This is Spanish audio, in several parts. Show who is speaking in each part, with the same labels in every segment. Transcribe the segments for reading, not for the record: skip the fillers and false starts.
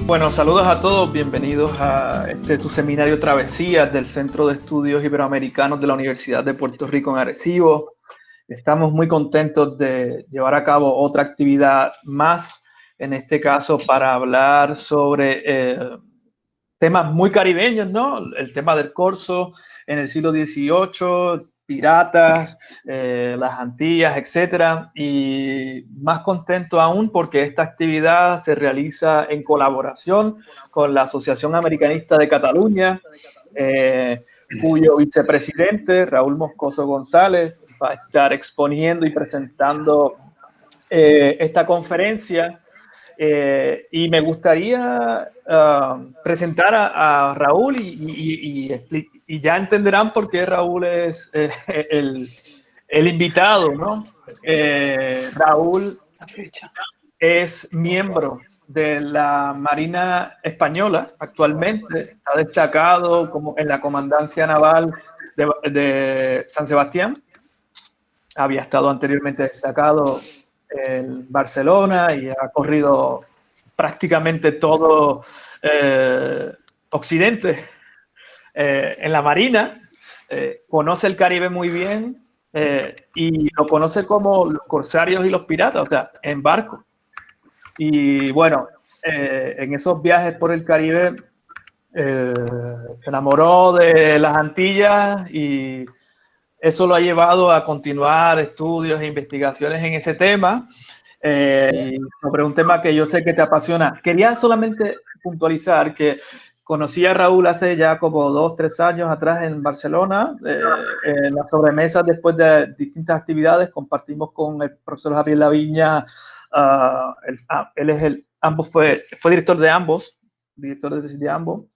Speaker 1: Bueno, saludos a todos, bienvenidos a tu seminario Travesías del Centro de Estudios Iberoamericanos de la Universidad de Puerto Rico en Arecibo. Estamos muy contentos de llevar a cabo otra actividad más, en este caso para hablar sobre temas muy caribeños, ¿no? El tema del corso en el siglo XVIII, piratas, las Antillas, etcétera. Y más contento aún porque esta actividad se realiza en colaboración con la Asociación Americanista de Cataluña, cuyo vicepresidente, Raúl Moscoso González, va a estar exponiendo y presentando esta conferencia. Y me gustaría presentar a Raúl y ya entenderán por qué Raúl es el invitado, ¿no? Raúl es miembro de la Marina Española actualmente, está destacado como en la Comandancia Naval de San Sebastián, había estado anteriormente destacado en Barcelona y ha corrido prácticamente todo Occidente en la Marina, conoce el Caribe muy bien y lo conoce como los corsarios y los piratas, o sea, en barco. Y bueno, en esos viajes por el Caribe se enamoró de las Antillas y eso lo ha llevado a continuar estudios e investigaciones en ese tema, y sobre un tema que yo sé que te apasiona. Quería solamente puntualizar que conocí a Raúl hace ya como 2-3 años atrás en Barcelona, en las sobremesas después de distintas actividades, compartimos con el profesor Javier Laviña, él es ambos fue director de ambos, director de tesis de ambos,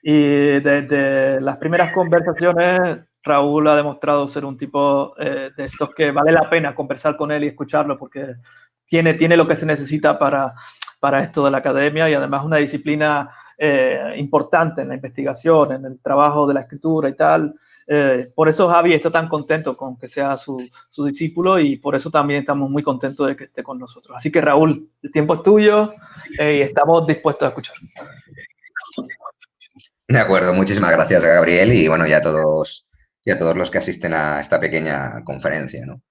Speaker 1: y desde las primeras conversaciones, Raúl ha demostrado ser un tipo de estos que vale la pena conversar con él y escucharlo porque tiene lo que se necesita para esto de la academia y además una disciplina importante en la investigación, en el trabajo de la escritura y tal. Por eso Javi está tan contento con que sea su discípulo y por eso también estamos muy contentos de que esté con nosotros. Así que Raúl, el tiempo es tuyo y estamos dispuestos a escuchar.
Speaker 2: De acuerdo, muchísimas gracias, Gabriel, y bueno, y a todos los que asisten a esta pequeña conferencia, ¿no?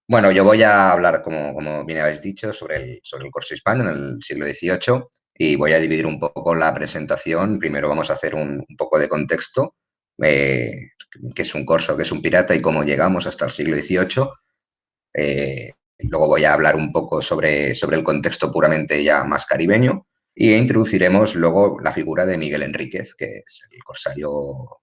Speaker 2: Bueno, yo voy a hablar, como bien habéis dicho, sobre el corso hispano en el siglo XVIII y voy a dividir un poco la presentación. Primero vamos a hacer un poco de contexto, eh, qué es un corso, qué es un pirata y cómo llegamos hasta el siglo XVIII. Luego voy a hablar un poco sobre el contexto puramente ya más caribeño y introduciremos luego la figura de Miguel Enríquez, que es el corsario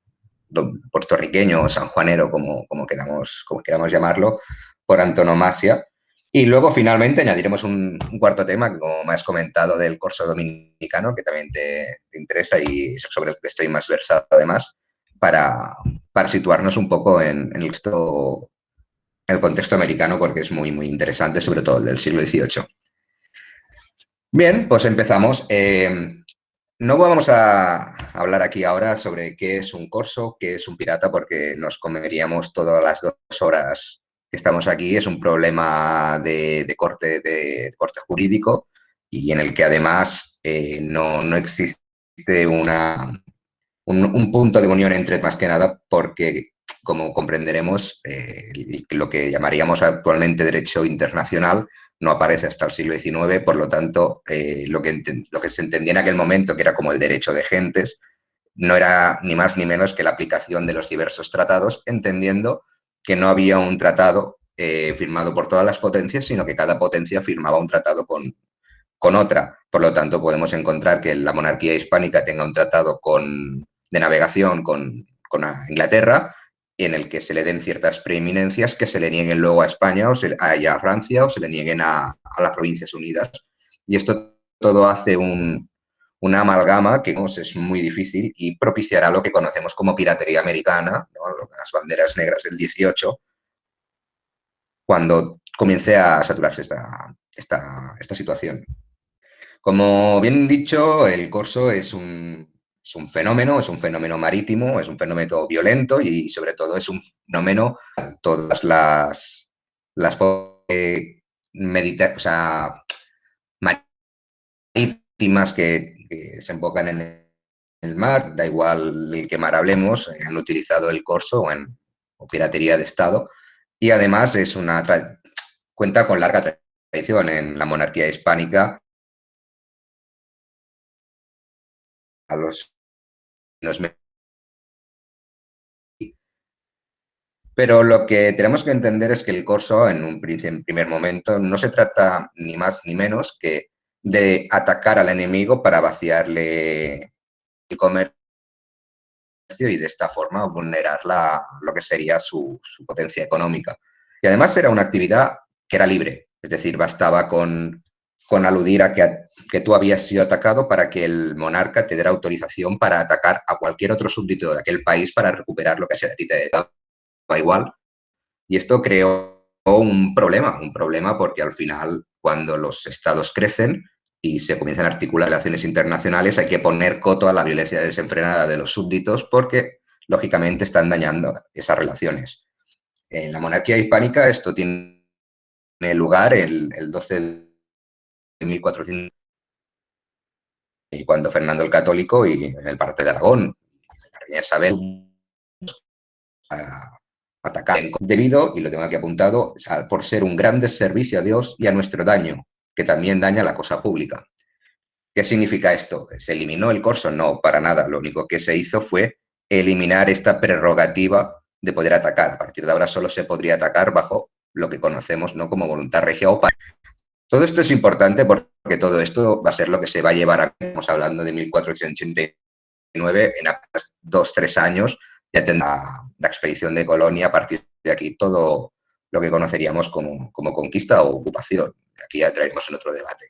Speaker 2: puertorriqueño o sanjuanero, como queramos llamarlo, por antonomasia. Y luego finalmente añadiremos un cuarto tema, como me has comentado, del corso dominicano, que también te interesa y sobre el que estoy más versado además, para situarnos un poco en el contexto americano, porque es muy, muy interesante, sobre todo el del siglo XVIII. Bien, pues empezamos. No vamos a hablar aquí ahora sobre qué es un corso, qué es un pirata, porque nos comeríamos todas las 2 horas que estamos aquí. Es un problema de corte jurídico y en el que además no existe un punto de unión entre más que nada porque, como comprenderemos, lo que llamaríamos actualmente derecho internacional no aparece hasta el siglo XIX, por lo tanto, lo que se entendía en aquel momento, que era como el derecho de gentes, no era ni más ni menos que la aplicación de los diversos tratados, entendiendo que no había un tratado firmado por todas las potencias, sino que cada potencia firmaba un tratado con otra. Por lo tanto, podemos encontrar que la monarquía hispánica tenga un tratado de navegación con Inglaterra, en el que se le den ciertas preeminencias que se le nieguen luego a España o a Francia o se le nieguen a las Provincias Unidas. Y esto todo hace una amalgama que es muy difícil y propiciará lo que conocemos como piratería americana, ¿no? Las banderas negras del 18, cuando comience a saturarse esta situación. Como bien dicho, el corso es un fenómeno marítimo, es un fenómeno violento y sobre todo es un fenómeno, todas las o sea, marítimas que que desembocan en el mar, da igual del que mar hablemos, han utilizado el corso o piratería de Estado, y además cuenta con larga tradición en la monarquía hispánica. A los Pero lo que tenemos que entender es que el corso, en primer momento, no se trata ni más ni menos que de atacar al enemigo para vaciarle el comercio y de esta forma vulnerar lo que sería su potencia económica. Y además era una actividad que era libre, es decir, bastaba con aludir a que tú habías sido atacado para que el monarca te diera autorización para atacar a cualquier otro súbdito de aquel país para recuperar lo que a ti te daba igual. Y esto creó un problema porque al final, cuando los estados crecen y se comienzan a articular relaciones internacionales, hay que poner coto a la violencia desenfrenada de los súbditos porque, lógicamente, están dañando esas relaciones. En la monarquía hispánica esto tiene lugar el 12 de 1400, y cuando Fernando el Católico y en el parte de Aragón, la reina Isabel, a atacar debido, y lo tengo aquí apuntado, por ser un gran deservicio a Dios y a nuestro daño, que también daña la cosa pública. ¿Qué significa esto? ¿Se eliminó el corso? No, para nada. Lo único que se hizo fue eliminar esta prerrogativa de poder atacar. A partir de ahora solo se podría atacar bajo lo que conocemos, ¿no?, como voluntad regia o pacto. Todo esto es importante porque todo esto va a ser lo que se va a llevar a, estamos hablando de 1489, en apenas 2-3 años ya tendrá la expedición de Colonia. A partir de aquí todo lo que conoceríamos como conquista o ocupación. Aquí ya traeremos en otro debate.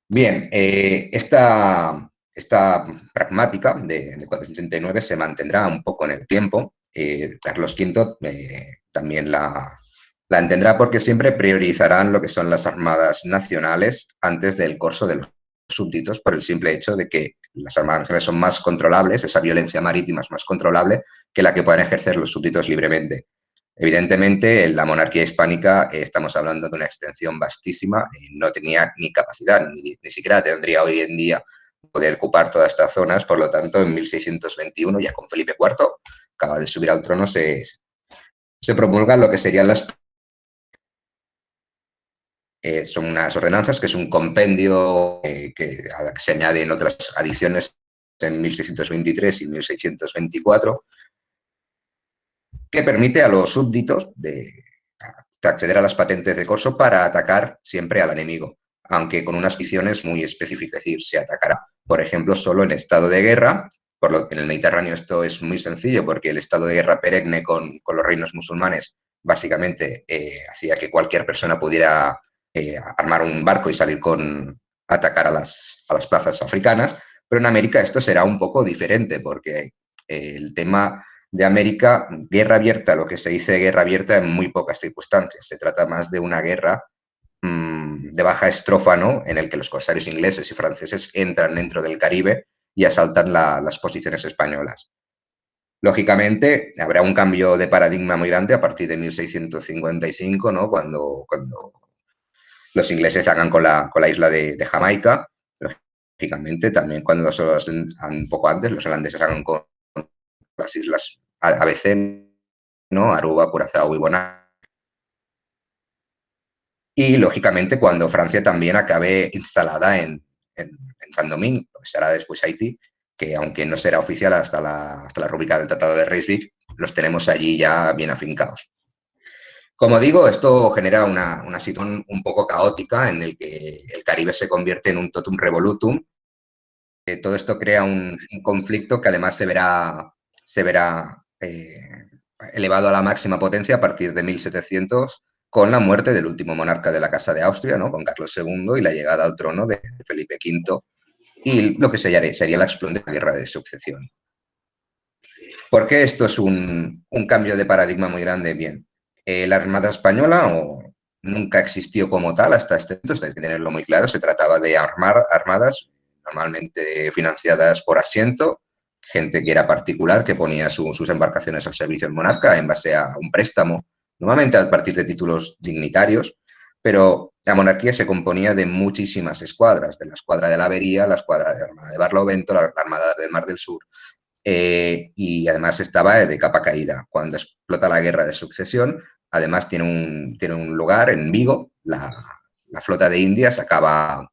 Speaker 2: Bien, esta pragmática de 439 se mantendrá un poco en el tiempo. Carlos V también la entenderá porque siempre priorizarán lo que son las armadas nacionales antes del corso de los súbditos, por el simple hecho de que las armadas nacionales son más controlables, esa violencia marítima es más controlable que la que puedan ejercer los súbditos libremente. Evidentemente, en la monarquía hispánica estamos hablando de una extensión vastísima, no tenía ni capacidad, ni siquiera tendría hoy en día poder ocupar todas estas zonas. Por lo tanto, en 1621, ya con Felipe IV, acaba de subir al trono, se promulgan lo que serían son unas ordenanzas, que es un compendio a la que se añaden otras adiciones en 1623 y 1624, que permite a los súbditos de acceder a las patentes de corso para atacar siempre al enemigo, aunque con unas visiones muy específicas. Es decir, se atacará, por ejemplo, solo en estado de guerra. Por lo que en el Mediterráneo esto es muy sencillo, porque el estado de guerra perenne con los reinos musulmanes básicamente hacía que cualquier persona pudiera armar un barco y salir a atacar a las plazas africanas. Pero en América esto será un poco diferente, porque el tema de América, guerra abierta, lo que se dice guerra abierta en muy pocas circunstancias. Se trata más de una guerra de baja estrofa, ¿no?, en el que los corsarios ingleses y franceses entran dentro del Caribe y asaltan las posiciones españolas. Lógicamente, habrá un cambio de paradigma muy grande a partir de 1655, ¿no?, cuando los ingleses hagan con la isla de Jamaica. Lógicamente, también cuando un poco antes los holandeses hagan con las islas ABC, ¿no?, Aruba, Curazao y Bonaire. Y, lógicamente, cuando Francia también acabe instalada en Saint-Domingue, lo que será después Haití, que aunque no será oficial hasta la rúbrica del Tratado de Ryswick, los tenemos allí ya bien afincados. Como digo, esto genera una situación un poco caótica en el que el Caribe se convierte en un totum revolutum. Todo esto crea un conflicto que además se verá elevado a la máxima potencia a partir de 1700, con la muerte del último monarca de la Casa de Austria, ¿no?, con Carlos II, y la llegada al trono de Felipe V, y lo que sería la explosión de la Guerra de Sucesión. ¿Por qué esto es un cambio de paradigma muy grande? Bien, la Armada Española nunca existió como tal hasta este punto, esto hay que tenerlo muy claro. Se trataba de armadas normalmente financiadas por asiento, gente que era particular, que ponía sus embarcaciones al servicio del monarca en base a un préstamo, normalmente a partir de títulos dignitarios, pero la monarquía se componía de muchísimas escuadras, de la escuadra de la Avería, la escuadra de la Armada de Barlovento, la Armada del Mar del Sur, y además estaba de capa caída. Cuando explota la Guerra de Sucesión, además tiene un lugar en Vigo, la flota de Indias acaba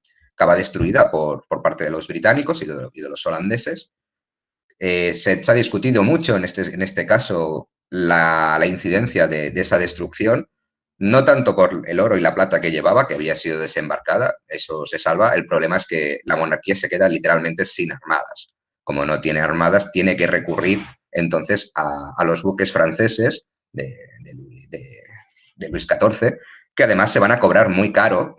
Speaker 2: destruida por parte de los británicos y de los holandeses. Se ha discutido mucho en este caso la incidencia de esa destrucción, no tanto por el oro y la plata que llevaba, que había sido desembarcada, eso se salva. El problema es que la monarquía se queda literalmente sin armadas. Como no tiene armadas, tiene que recurrir entonces a los buques franceses de Luis XIV, que además se van a cobrar muy caro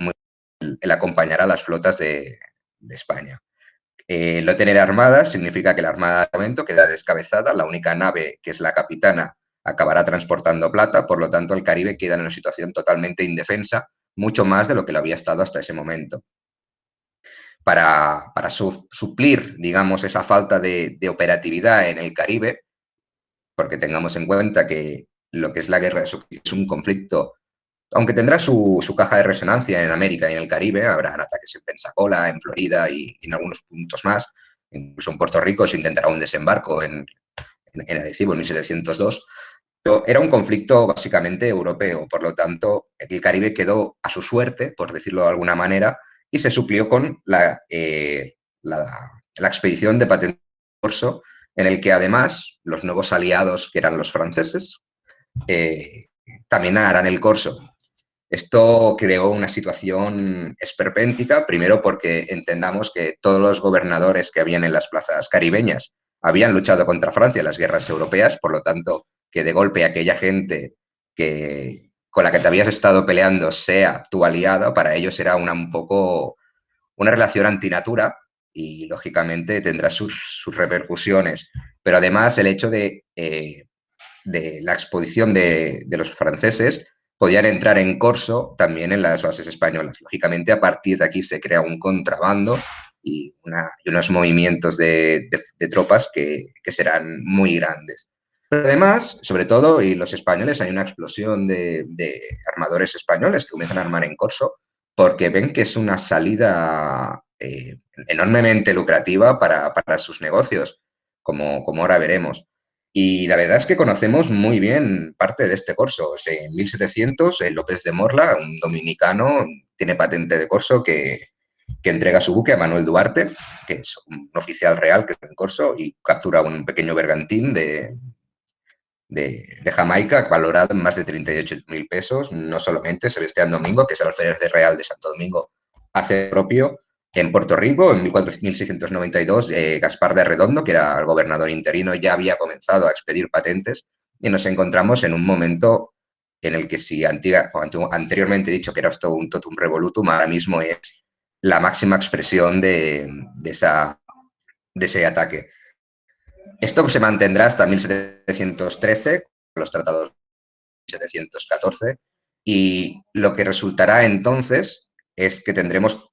Speaker 2: el acompañar a las flotas de España. No tener armadas significa que la armada de momento queda descabezada, la única nave, que es la capitana, acabará transportando plata, por lo tanto el Caribe queda en una situación totalmente indefensa, mucho más de lo que lo había estado hasta ese momento. Para suplir, digamos, esa falta de operatividad en el Caribe, porque tengamos en cuenta que lo que es la guerra es un conflicto, aunque tendrá su caja de resonancia en América y en el Caribe, habrá ataques en Pensacola, en Florida y en algunos puntos más, incluso en Puerto Rico se intentará un desembarco en Arecibo en 1702, pero era un conflicto básicamente europeo, por lo tanto el Caribe quedó a su suerte, por decirlo de alguna manera, y se suplió con la expedición de Patente de Corso, en el que además los nuevos aliados, que eran los franceses, también harán el corso. Esto creó una situación esperpéntica, primero porque entendamos que todos los gobernadores que habían en las plazas caribeñas habían luchado contra Francia en las guerras europeas, por lo tanto, que de golpe aquella gente con la que te habías estado peleando sea tu aliada, para ellos era un poco una relación antinatura y, lógicamente, tendrá sus repercusiones. Pero además el hecho de la exposición de los franceses podían entrar en corso también en las bases españolas. Lógicamente, a partir de aquí se crea un contrabando y unos movimientos de tropas que serán muy grandes. Pero además, sobre todo, y los españoles, hay una explosión de armadores españoles que comienzan a armar en corso porque ven que es una salida enormemente lucrativa para sus negocios, como ahora veremos. Y la verdad es que conocemos muy bien parte de este corso. En 1700, López de Morla, un dominicano, tiene patente de corso que entrega su buque a Manuel Duarte, que es un oficial real que está en corso, y captura un pequeño bergantín de Jamaica, valorado en más de 38.000 pesos. No solamente Sebastián Domingo, que es el alférez de Real de Santo Domingo, hace propio. En Puerto Rico, en 1692, Gaspar de Redondo, que era el gobernador interino, ya había comenzado a expedir patentes y nos encontramos en un momento en el que, si anteriormente he dicho que era esto un totum revolutum, ahora mismo es la máxima expresión de ese ataque. Esto se mantendrá hasta 1713, los tratados de 1714, y lo que resultará entonces es que tendremos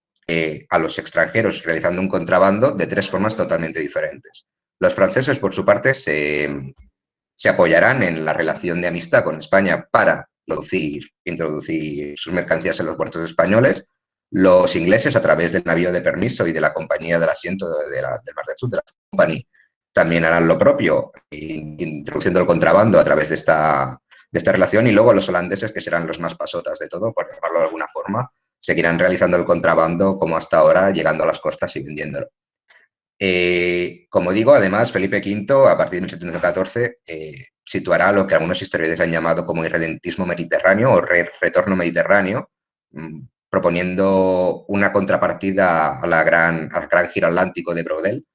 Speaker 2: a los extranjeros realizando un contrabando de tres formas totalmente diferentes. Los franceses, por su parte, se apoyarán en la relación de amistad con España para introducir sus mercancías en los puertos españoles. Los ingleses, a través del navío de permiso y de la Compañía del Asiento del Mar del Sur, de la Company, también harán lo propio, introduciendo el contrabando a través de esta relación. Y luego los holandeses, que serán los más pasotas de todo, por llamarlo de alguna forma, seguirán realizando el contrabando como hasta ahora, llegando a las costas y vendiéndolo. Como digo, además, Felipe V, a partir de 1714, situará lo que algunos historiadores han llamado como irredentismo mediterráneo o retorno mediterráneo, proponiendo una contrapartida al gran giro atlántico de Brodel,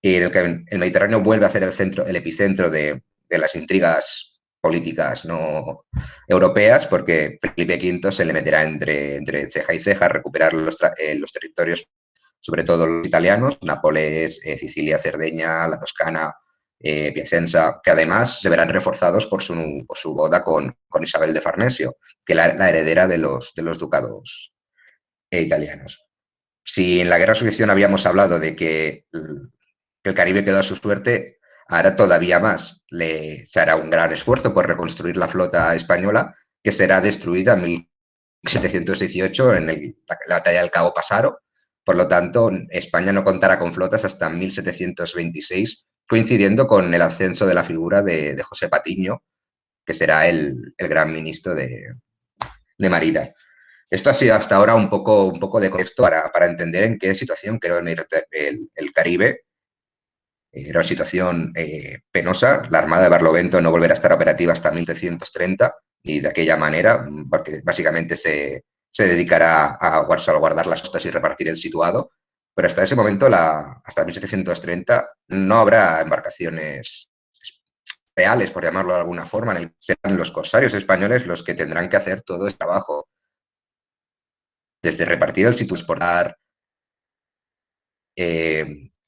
Speaker 2: y en el que el Mediterráneo vuelve a ser el epicentro de las intrigas políticas no europeas, porque Felipe V se le meterá entre ceja y ceja a recuperar los territorios, sobre todo los italianos, Nápoles, Sicilia, Cerdeña, la Toscana, Piacenza, que además se verán reforzados por su boda con Isabel de Farnesio, que es la heredera de los ducados italianos. Si en la Guerra de Sucesión habíamos hablado de que el Caribe quedó a su suerte, ahora todavía más. Se hará un gran esfuerzo por reconstruir la flota española, que será destruida en 1718 en la batalla del Cabo Passaro. Por lo tanto, España no contará con flotas hasta 1726, coincidiendo con el ascenso de la figura de José Patiño, que será el gran ministro de Marina. Esto ha sido hasta ahora un poco de contexto para entender en qué situación quedó el Caribe. Era una situación penosa. La Armada de Barlovento no volverá a estar operativa hasta 1730 y de aquella manera, porque básicamente se dedicará a salvaguardar las costas y repartir el situado. Pero hasta ese momento, hasta 1730, no habrá embarcaciones reales, por llamarlo de alguna forma. Serán los corsarios españoles los que tendrán que hacer todo el trabajo, desde repartir el sitio, exportar,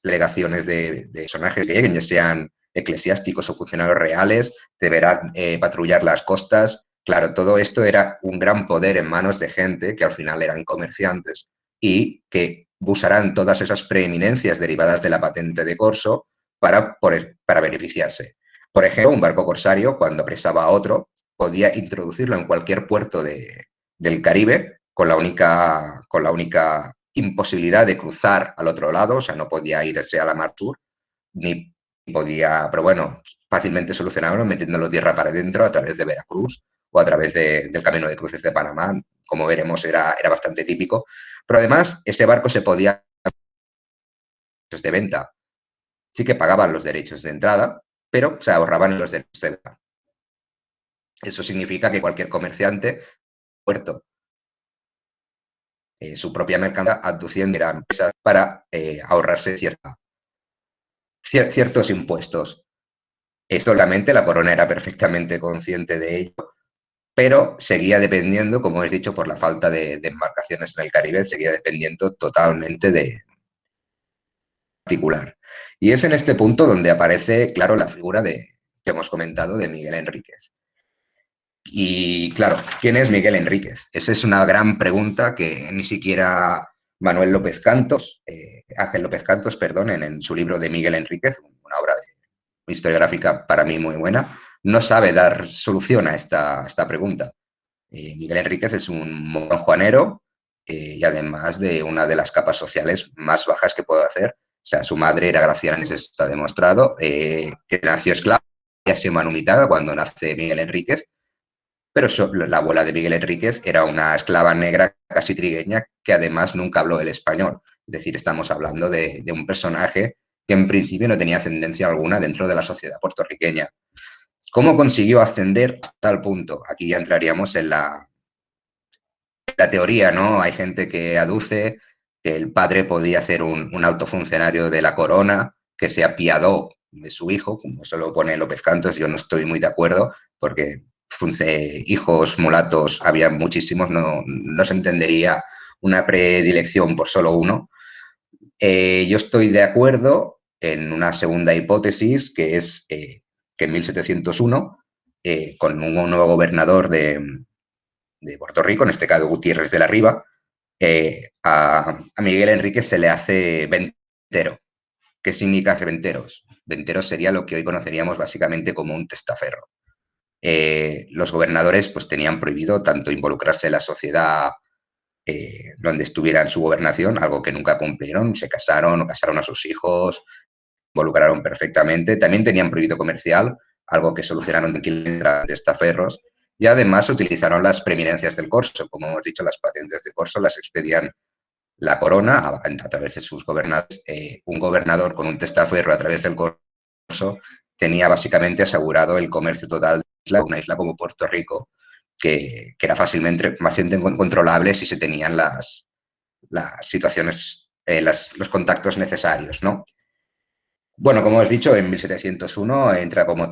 Speaker 2: delegaciones de personajes que lleguen, ya sean eclesiásticos o funcionarios reales, deberán patrullar las costas. Claro, todo esto era un gran poder en manos de gente que al final eran comerciantes y que usarán todas esas preeminencias derivadas de la patente de corso para beneficiarse. Por ejemplo, un barco corsario, cuando apresaba a otro, podía introducirlo en cualquier puerto del Caribe con la única imposibilidad de cruzar al otro lado, o sea, no podía irse a la mar sur, ni podía, pero bueno, fácilmente solucionarlo metiéndolo tierra para adentro a través de Veracruz o a través del Camino de Cruces de Panamá, como veremos, era bastante típico. Pero además, ese barco se podía de venta. Sí que pagaban los derechos de entrada, pero se ahorraban los derechos de venta. Eso significa que cualquier comerciante, puerto, su propia mercancía, aduciendo a empresas para ahorrarse ciertos impuestos. Solamente la corona era perfectamente consciente de ello, pero seguía dependiendo, como he dicho, por la falta de embarcaciones en el Caribe, seguía dependiendo totalmente de particular. Y es en este punto donde aparece, claro, la figura que hemos comentado de Miguel Enríquez. Y claro, ¿quién es Miguel Enríquez? Esa es una gran pregunta que ni siquiera Manuel López Cantos, Ángel López Cantos, perdón, en su libro de Miguel Enríquez, una obra historiográfica para mí muy buena, no sabe dar solución a esta pregunta. Miguel Enríquez es un monjuanero y además de una de las capas sociales más bajas que puedo hacer. O sea, su madre era Graciana, eso está demostrado, que nació esclava, ya se manumitaba cuando nace Miguel Enríquez, pero la abuela de Miguel Enríquez era una esclava negra casi trigueña que además nunca habló el español. Es decir, estamos hablando de un personaje que en principio no tenía ascendencia alguna dentro de la sociedad puertorriqueña. ¿Cómo consiguió ascender hasta el punto? Aquí ya entraríamos en la teoría, ¿no? Hay gente que aduce que el padre podía ser un alto funcionario de la corona, que se apiadó de su hijo, como se lo pone López Cantos. Yo no estoy muy de acuerdo, porque hijos mulatos había muchísimos, no se entendería una predilección por solo uno. Yo estoy de acuerdo en una segunda hipótesis, que es que en 1701, con un nuevo gobernador de Puerto Rico, en este caso Gutiérrez de la Riva, a Miguel Enríquez se le hace ventero. ¿Qué significa venteros? Venteros sería lo que hoy conoceríamos básicamente como un testaferro. Los gobernadores pues tenían prohibido tanto involucrarse en la sociedad donde estuviera en su gobernación, algo que nunca cumplieron, se casaron a sus hijos, involucraron perfectamente, también tenían prohibido comercial, algo que solucionaron de testaferros, y además utilizaron las preeminencias del corso, como hemos dicho, las patentes de corso las expedían la corona a través de sus gobernadores. Un gobernador con un testaferro a través del corso tenía básicamente asegurado el comercio total de una isla como Puerto Rico, que era fácilmente controlable si se tenían las situaciones, los contactos necesarios, ¿no? Bueno, como os he dicho, en 1701 entra como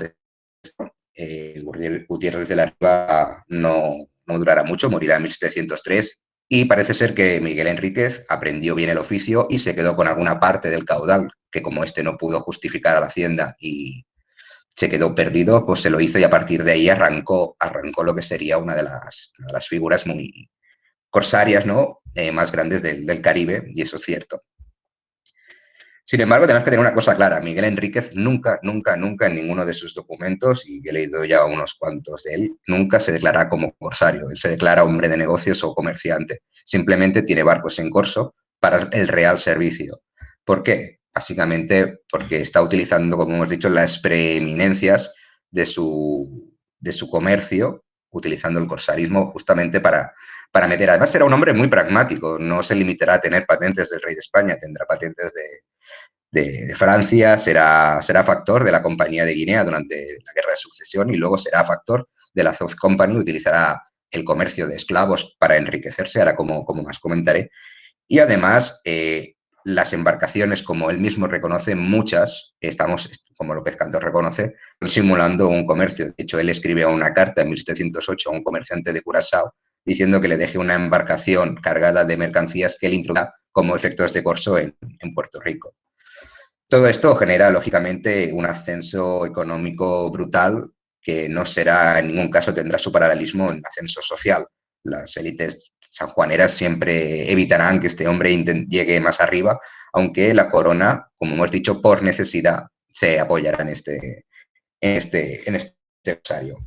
Speaker 2: Gutiérrez de la Riva no durará mucho, morirá en 1703 y parece ser que Miguel Enríquez aprendió bien el oficio y se quedó con alguna parte del caudal, que como este no pudo justificar a la hacienda y se quedó perdido, pues se lo hizo y a partir de ahí arrancó lo que sería una de las figuras muy corsarias, ¿no? Más grandes del Caribe, y eso es cierto. Sin embargo, tenemos que tener una cosa clara. Miguel Enríquez nunca, nunca, nunca en ninguno de sus documentos, y he leído ya unos cuantos de él, nunca se declara como corsario. Él se declara hombre de negocios o comerciante. Simplemente tiene barcos en corso para el real servicio. ¿Por qué? Básicamente porque está utilizando, como hemos dicho, las preeminencias de su comercio, utilizando el corsarismo justamente para meter. Además, será un hombre muy pragmático. No se limitará a tener patentes del rey de España, tendrá patentes de Francia, será factor de la Compañía de Guinea durante la Guerra de Sucesión y luego será factor de la South Company, utilizará el comercio de esclavos para enriquecerse, ahora como más comentaré. Y además, las embarcaciones, como él mismo reconoce, muchas, estamos, como López Cantó reconoce, simulando un comercio. De hecho, él escribe una carta en 1708 a un comerciante de Curazao diciendo que le deje una embarcación cargada de mercancías que él introducirá como efectos de corso en Puerto Rico. Todo esto genera, lógicamente, un ascenso económico brutal que no será, en ningún caso, tendrá su paralelismo en ascenso social. Las élites sanjuaneras siempre evitarán que este hombre llegue más arriba, aunque la corona, como hemos dicho, por necesidad, se apoyará en este empresario.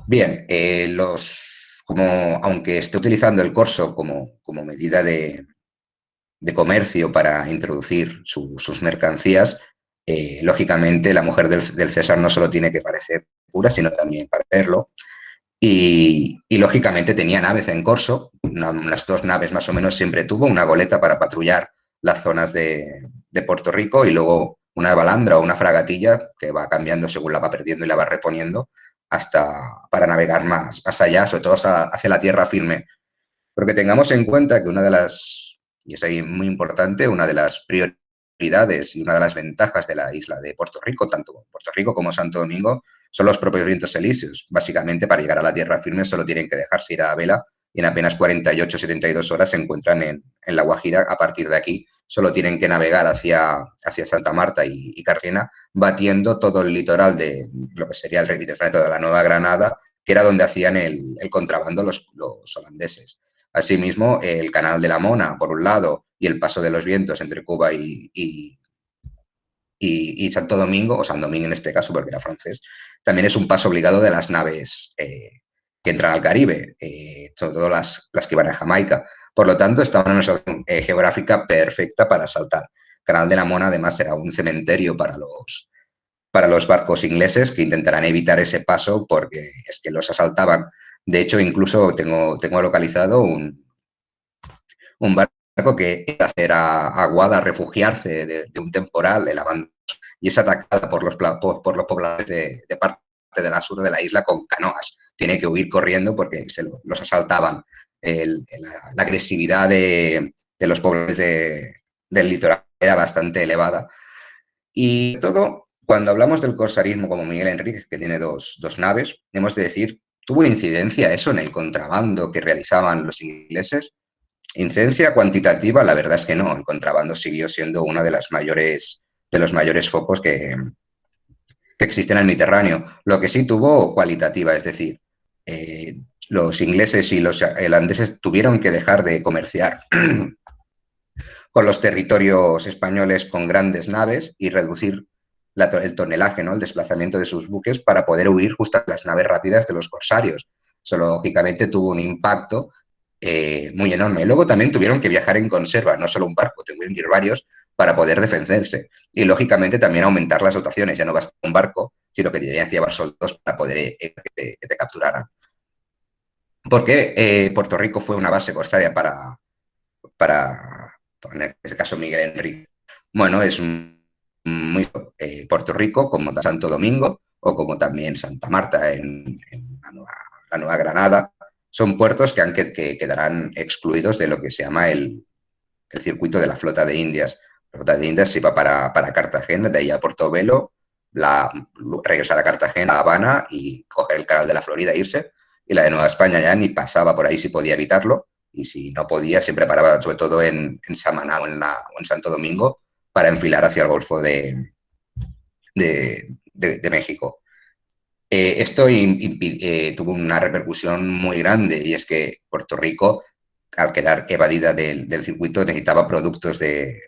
Speaker 2: Bien, aunque esté utilizando el corso como medida de comercio para introducir sus mercancías, lógicamente la mujer del César no solo tiene que parecer pura, sino también parecerlo. Y lógicamente tenía naves en corso, unas 2 naves más o menos siempre tuvo, una goleta para patrullar las zonas de Puerto Rico y luego una balandra o una fragatilla que va cambiando según la va perdiendo y la va reponiendo para navegar más allá, sobre todo hacia la tierra firme. Porque tengamos en cuenta que una de las, y es ahí muy importante, una de las prioridades y una de las ventajas de la isla de Puerto Rico, tanto Puerto Rico como Santo Domingo, son los propios vientos elíseos. Básicamente, para llegar a la tierra firme solo tienen que dejarse ir a vela y en apenas 48-72 horas se encuentran en La Guajira. A partir de aquí, solo tienen que navegar hacia Santa Marta y Cartagena, batiendo todo el litoral de lo que sería el Mediterráneo de la Nueva Granada, que era donde hacían el contrabando los holandeses. Asimismo, el Canal de la Mona, por un lado, y el paso de los vientos entre Cuba y Santo Domingo, o San Domingo en este caso, porque era francés, también es un paso obligado de las naves que entran al Caribe, sobre todo las que van a Jamaica. Por lo tanto, estaban en una situación geográfica perfecta para saltar. Canal de la Mona, además, será un cementerio para los barcos ingleses que intentarán evitar ese paso porque es que los asaltaban. De hecho, incluso tengo localizado un barco que iba a hacer a Aguada refugiarse de un temporal, el abandono, y es atacada por los pobladores de parte de la sur de la isla con canoas. Tiene que huir corriendo porque los asaltaban. La agresividad de los pobladores del litoral era bastante elevada. Y todo, cuando hablamos del corsarismo como Miguel Enríquez, que tiene dos naves, hemos de decir, ¿tuvo incidencia eso en el contrabando que realizaban los ingleses? Incidencia cuantitativa, la verdad es que no. El contrabando siguió siendo uno de los mayores focos que existen en el Mediterráneo. Lo que sí tuvo cualitativa, es decir, los ingleses y los holandeses tuvieron que dejar de comerciar con los territorios españoles con grandes naves y reducir el tonelaje, ¿no? El desplazamiento de sus buques para poder huir justo a las naves rápidas de los corsarios. Eso lógicamente tuvo un impacto muy enorme. Luego también tuvieron que viajar en conserva, no solo un barco, tuvieron que ir varios para poder defenderse. Y lógicamente también aumentar las dotaciones, ya no basta un barco, sino que tenían que llevar soldados para poder que te capturaran. ¿Por qué Puerto Rico fue una base corsaria en este caso Miguel Enrique? Bueno, es muy Puerto Rico, como Santo Domingo o como también Santa Marta en la Nueva Granada, son puertos que quedarán excluidos de lo que se llama el circuito de la Flota de Indias. La Flota de Indias se iba para Cartagena, de ahí a Portobelo, regresar a Cartagena, a Habana y coger el canal de la Florida e irse. Y la de Nueva España ya ni pasaba por ahí si podía evitarlo. Y si no podía, siempre paraba sobre todo en Samaná o en Santo Domingo para enfilar hacia el Golfo de México. Esto tuvo una repercusión muy grande y es que Puerto Rico, al quedar evadida del circuito, necesitaba productos de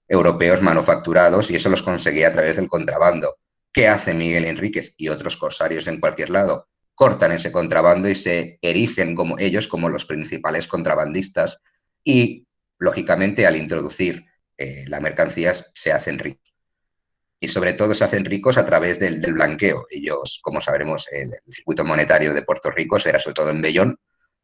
Speaker 2: europeos manufacturados y eso los conseguía a través del contrabando. ¿Qué hace Miguel Enríquez y otros corsarios en cualquier lado? Cortan ese contrabando y se erigen como ellos como los principales contrabandistas y, lógicamente, al introducir la mercancía se hacen ricos. Y sobre todo se hacen ricos a través del blanqueo. Ellos, como sabremos, el circuito monetario de Puerto Rico era sobre todo en vellón.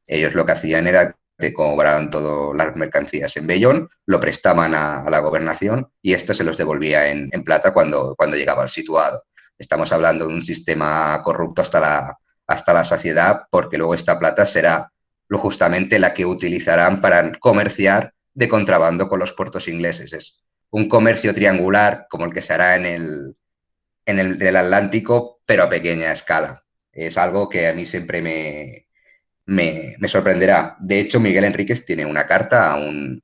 Speaker 2: Ellos lo que hacían era que cobraban todas las mercancías en vellón, lo prestaban a la gobernación y esto se los devolvía en plata cuando llegaba al situado. Estamos hablando de un sistema corrupto hasta la saciedad, porque luego esta plata será justamente la que utilizarán para comerciar de contrabando con los puertos ingleses. Es un comercio triangular como el que se hará en el Atlántico, pero a pequeña escala. Es algo que a mí siempre me sorprenderá. De hecho, Miguel Enríquez tiene una carta a un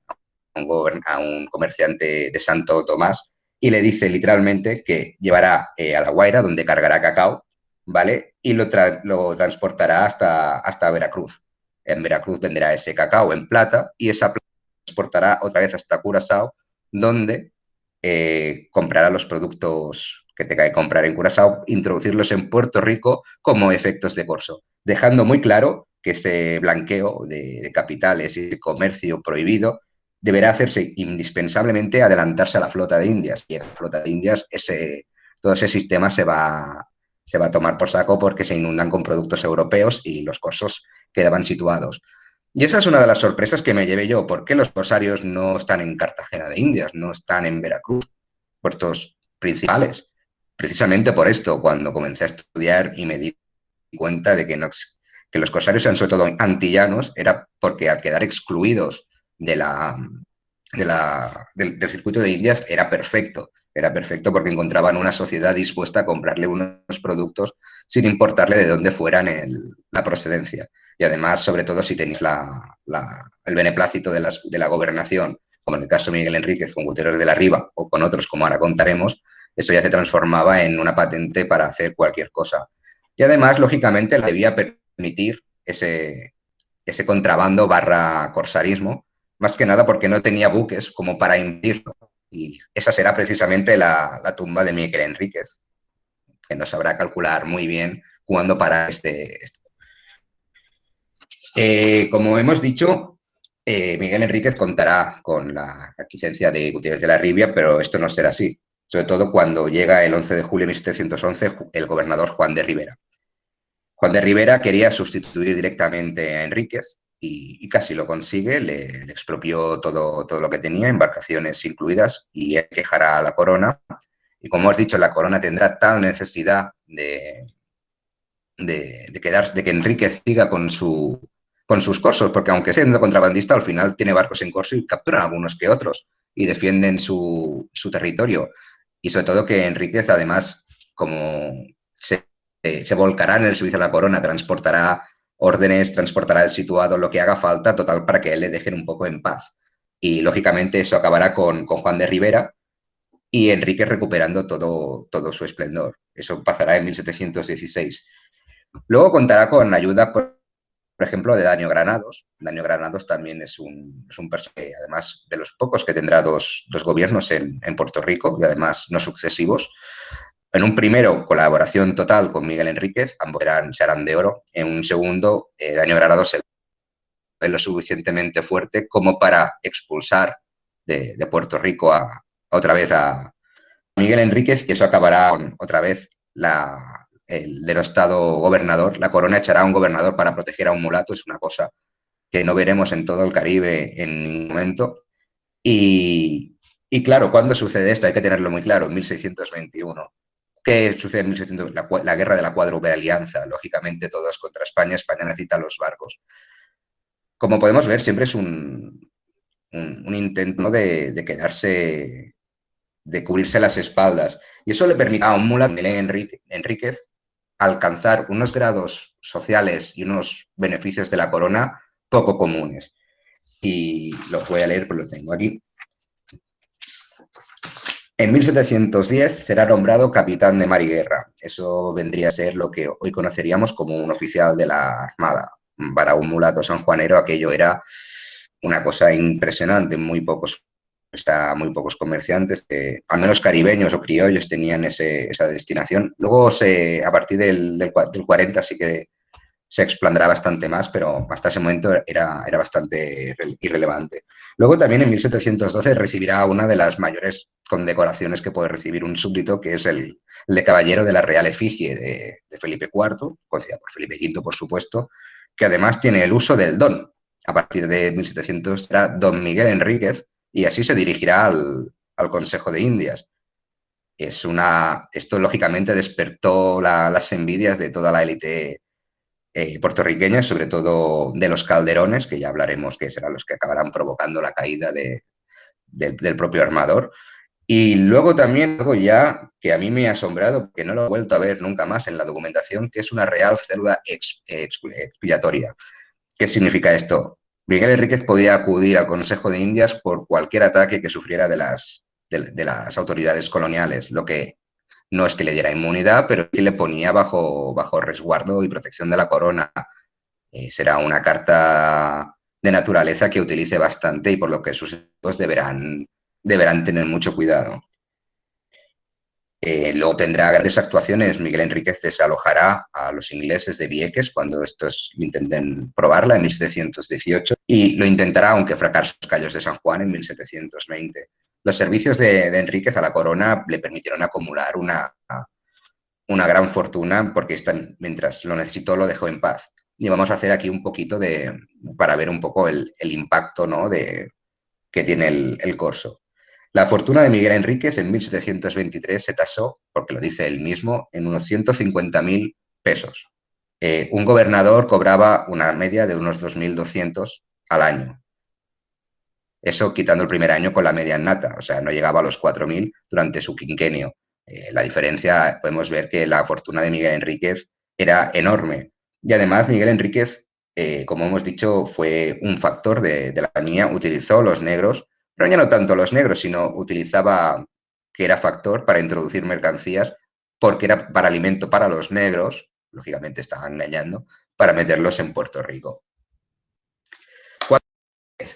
Speaker 2: comerciante de Santo Tomás y le dice literalmente que llevará a La Guaira, donde cargará cacao, ¿vale? Y lo transportará hasta Veracruz. En Veracruz venderá ese cacao en plata y esa plata transportará otra vez hasta Curazao, donde comprará los productos que tenga que comprar en Curazao, introducirlos en Puerto Rico como efectos de corso, dejando muy claro que ese blanqueo de capitales y de comercio prohibido deberá hacerse indispensablemente adelantarse a la flota de Indias. Y en la flota de Indias todo ese sistema se va a tomar por saco porque se inundan con productos europeos y los corsos quedaban situados. Y esa es una de las sorpresas que me llevé yo. ¿Por qué los corsarios no están en Cartagena de Indias, no están en Veracruz, puertos principales? Precisamente por esto, cuando comencé a estudiar y me di cuenta de que los corsarios eran sobre todo antillanos, era porque al quedar excluidos de del circuito de Indias era perfecto. Era perfecto porque encontraban una sociedad dispuesta a comprarle unos productos sin importarle de dónde fueran la procedencia. Y además, sobre todo, si tenéis el beneplácito de la gobernación, como en el caso de Miguel Enríquez con Gutiérrez de la Riva o con otros, como ahora contaremos, eso ya se transformaba en una patente para hacer cualquier cosa. Y además, lógicamente, la debía permitir ese contrabando barra corsarismo, más que nada porque no tenía buques como para impedirlo. Y esa será precisamente la tumba de Miguel Enríquez, que no sabrá calcular muy bien cuándo para como hemos dicho, Miguel Enríquez contará con la aquiescencia de Gutiérrez de la Ribia, pero esto no será así, sobre todo cuando llega el 11 de julio de 1711 el gobernador Juan de Rivera. Juan de Rivera quería sustituir directamente a Enríquez y casi lo consigue, le expropió todo lo que tenía, embarcaciones incluidas, y él quejará a la corona. Y como has dicho, la corona tendrá tal necesidad de que Enríquez siga con sus corsos, porque aunque sea un contrabandista, al final tiene barcos en corso y capturan algunos que otros y defienden su territorio. Y sobre todo que Enríquez, además, como se volcará en el servicio de la corona, transportará órdenes, transportará el situado, lo que haga falta, total, para que él le dejen un poco en paz. Y lógicamente eso acabará con Juan de Rivera y Enrique recuperando todo su esplendor. Eso pasará en 1716. Luego contará con ayuda, por ejemplo, de Daño Granados. Daño Granados también es un personaje, además de los pocos que tendrá dos gobiernos en Puerto Rico y además no sucesivos. En un primero, colaboración total con Miguel Enríquez, ambos se harán de oro. En un segundo, Daño Granados se ve lo suficientemente fuerte como para expulsar de Puerto Rico otra vez a Miguel Enríquez y eso acabará con otra vez el denostado gobernador. La corona echará a un gobernador para proteger a un mulato, es una cosa que no veremos en todo el Caribe en ningún momento. Y claro, ¿cuándo sucede esto? Hay que tenerlo muy claro, en 1621. ¿Qué sucede en 1600? La guerra de la Cuádruple Alianza. Lógicamente, todos contra España. España necesita los barcos. Como podemos ver, siempre es un intento, ¿no?, de quedarse, de cubrirse las espaldas. Y eso le permite a un mulato, Enríquez, alcanzar unos grados sociales y unos beneficios de la corona poco comunes. Y los voy a leer, pues lo tengo aquí. En 1710 será nombrado capitán de mar y guerra. Eso vendría a ser lo que hoy conoceríamos como un oficial de la Armada. Para un mulato sanjuanero aquello era una cosa impresionante, muy pocos muy pocos comerciantes, que, al menos caribeños o criollos, tenían esa destinación. Luego, a partir del 40 sí que se explandará bastante más, pero hasta ese momento era bastante irrelevante. Luego también en 1712 recibirá una de las mayores condecoraciones que puede recibir un súbdito, que es el de Caballero de la Real Efigie de Felipe IV, concedida por Felipe V, por supuesto, que además tiene el uso del don. A partir de 1700 será don Miguel Enríquez y así se dirigirá al Consejo de Indias. Esto lógicamente despertó las envidias de toda la élite puertorriqueñas, sobre todo de los Calderones, que ya hablaremos que serán los que acabarán provocando la caída del propio armador. Y luego también algo ya que a mí me ha asombrado, porque no lo he vuelto a ver nunca más en la documentación, que es una real célula expiatoria. ¿Qué significa esto? Miguel Enríquez podía acudir al Consejo de Indias por cualquier ataque que sufriera de las autoridades coloniales, lo que no es que le diera inmunidad, pero que le ponía bajo resguardo y protección de la corona. Será una carta de naturaleza que utilice bastante y por lo que sus hijos deberán tener mucho cuidado. Luego tendrá grandes actuaciones. Miguel Enríquez desalojará a los ingleses de Vieques cuando estos intenten probarla en 1718 y lo intentará, aunque fracasó en los Cayos de San Juan en 1720. Los servicios de Enríquez a la corona le permitieron acumular una gran fortuna porque mientras lo necesitó lo dejó en paz. Y vamos a hacer aquí un poquito para ver un poco el impacto, ¿no?, que tiene el corso. La fortuna de Miguel Enríquez en 1723 se tasó, porque lo dice él mismo, en unos 150.000 pesos. Un gobernador cobraba una media de unos 2.200 al año. Eso quitando el primer año con la media nata, o sea, no llegaba a los 4.000 durante su quinquenio. La diferencia, podemos ver que la fortuna de Miguel Enríquez era enorme. Y además, Miguel Enríquez, como hemos dicho, fue un factor de la compañía, utilizó los negros, pero ya no tanto los negros, sino utilizaba que era factor para introducir mercancías, porque era para alimento para los negros, lógicamente estaba engañando, para meterlos en Puerto Rico.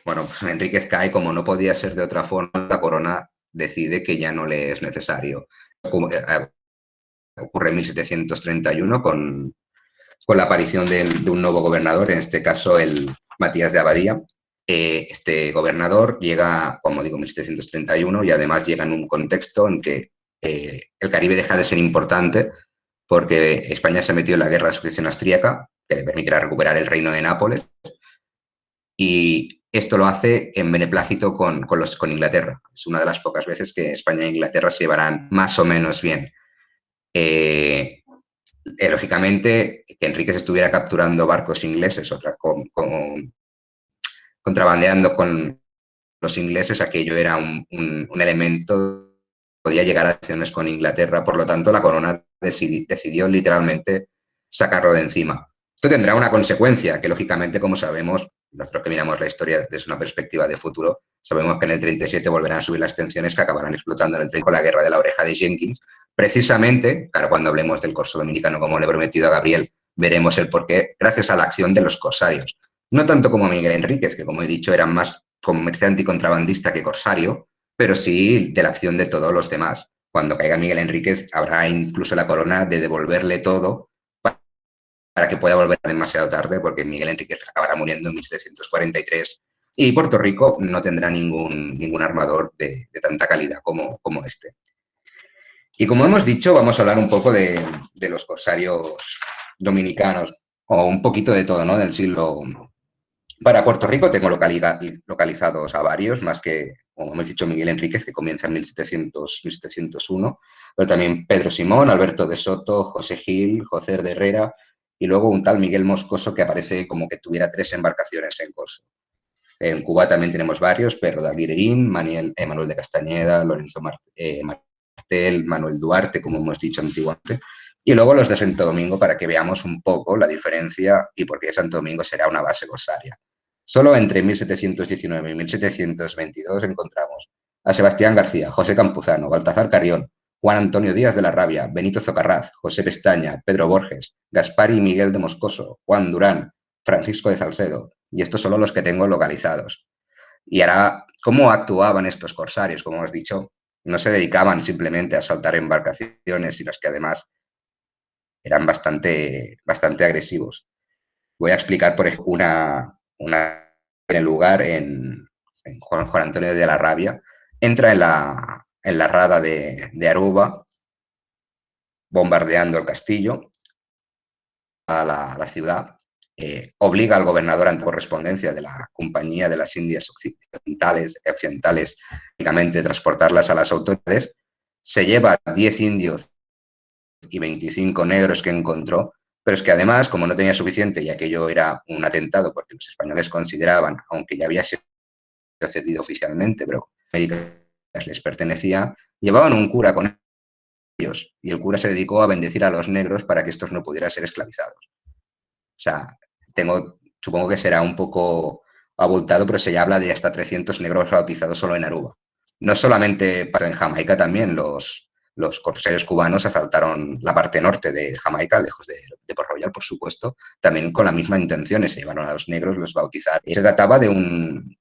Speaker 2: Bueno, pues Enríquez cae, como no podía ser de otra forma, la corona decide que ya no le es necesario. Ocurre en 1731 con la aparición de un nuevo gobernador, en este caso el Matías de Abadía. Este gobernador llega, como digo, en 1731 y además llega en un contexto en que el Caribe deja de ser importante porque España se metió en la guerra de sucesión austríaca, que le permitirá recuperar el reino de Nápoles, y esto lo hace en beneplácito con Inglaterra. Es una de las pocas veces que España e Inglaterra se llevarán más o menos bien. Lógicamente, que Enríquez estuviera capturando barcos ingleses, contrabandeando con los ingleses, aquello era un elemento, podía llegar a acciones con Inglaterra, por lo tanto la corona decidió literalmente sacarlo de encima. Esto tendrá una consecuencia que, lógicamente, como sabemos, nosotros que miramos la historia desde una perspectiva de futuro, sabemos que en el 37 volverán a subir las tensiones que acabarán explotando en el 30 con la guerra de la oreja de Jenkins. Precisamente, claro, cuando hablemos del corso dominicano, como le he prometido a Gabriel, veremos el porqué, gracias a la acción de los corsarios. No tanto como Miguel Enríquez, que como he dicho eran más comerciante y contrabandista que corsario, pero sí de la acción de todos los demás. Cuando caiga Miguel Enríquez, habrá incluso la corona de devolverle todo para que pueda volver demasiado tarde, porque Miguel Enríquez acabará muriendo en 1743 y Puerto Rico no tendrá ningún armador de tanta calidad como este. Y como hemos dicho, vamos a hablar un poco de los corsarios dominicanos, o un poquito de todo, ¿no?, del siglo. Para Puerto Rico tengo localizados a varios, más que, como hemos dicho, Miguel Enríquez, que comienza en 1701, pero también Pedro Simón, Alberto de Soto, José Gil, José de Herrera, y luego un tal Miguel Moscoso que aparece como que tuviera 3 embarcaciones en corso. En Cuba también tenemos varios, Pedro de Aguirreín, Manuel de Castañeda, Lorenzo Martel, Manuel Duarte, como hemos dicho antiguamente, y luego los de Santo Domingo para que veamos un poco la diferencia y por qué Santo Domingo será una base corsaria. Solo entre 1719 y 1722 encontramos a Sebastián García, José Campuzano, Baltazar Carrión, Juan Antonio Díaz de la Rabia, Benito Zocarraz, José Pestaña, Pedro Borges, Gaspar y Miguel de Moscoso, Juan Durán, Francisco de Salcedo, y estos son los que tengo localizados. Y ahora, ¿cómo actuaban estos corsarios? Como hemos dicho, no se dedicaban simplemente a asaltar embarcaciones, sino que además eran bastante agresivos. Voy a explicar, por ejemplo, una en el lugar en Juan Antonio de la Rabia. Entra en la rada de Aruba, bombardeando el castillo, a la ciudad, obliga al gobernador ante correspondencia de la Compañía de las Indias Occidentales, únicamente transportarlas a las autoridades, se lleva 10 indios y 25 negros que encontró, pero es que además, como no tenía suficiente y aquello era un atentado, porque los españoles consideraban, aunque ya había sido cedido oficialmente, pero América les pertenecía, llevaban un cura con ellos y el cura se dedicó a bendecir a los negros para que estos no pudieran ser esclavizados. O sea, supongo que será un poco abultado, pero se habla de hasta 300 negros bautizados solo en Aruba. No solamente en Jamaica, también los corsarios cubanos asaltaron la parte norte de Jamaica, lejos de Port Royal, por supuesto, también con la misma intención, se llevaron a los negros, los bautizaron. Se trataba de un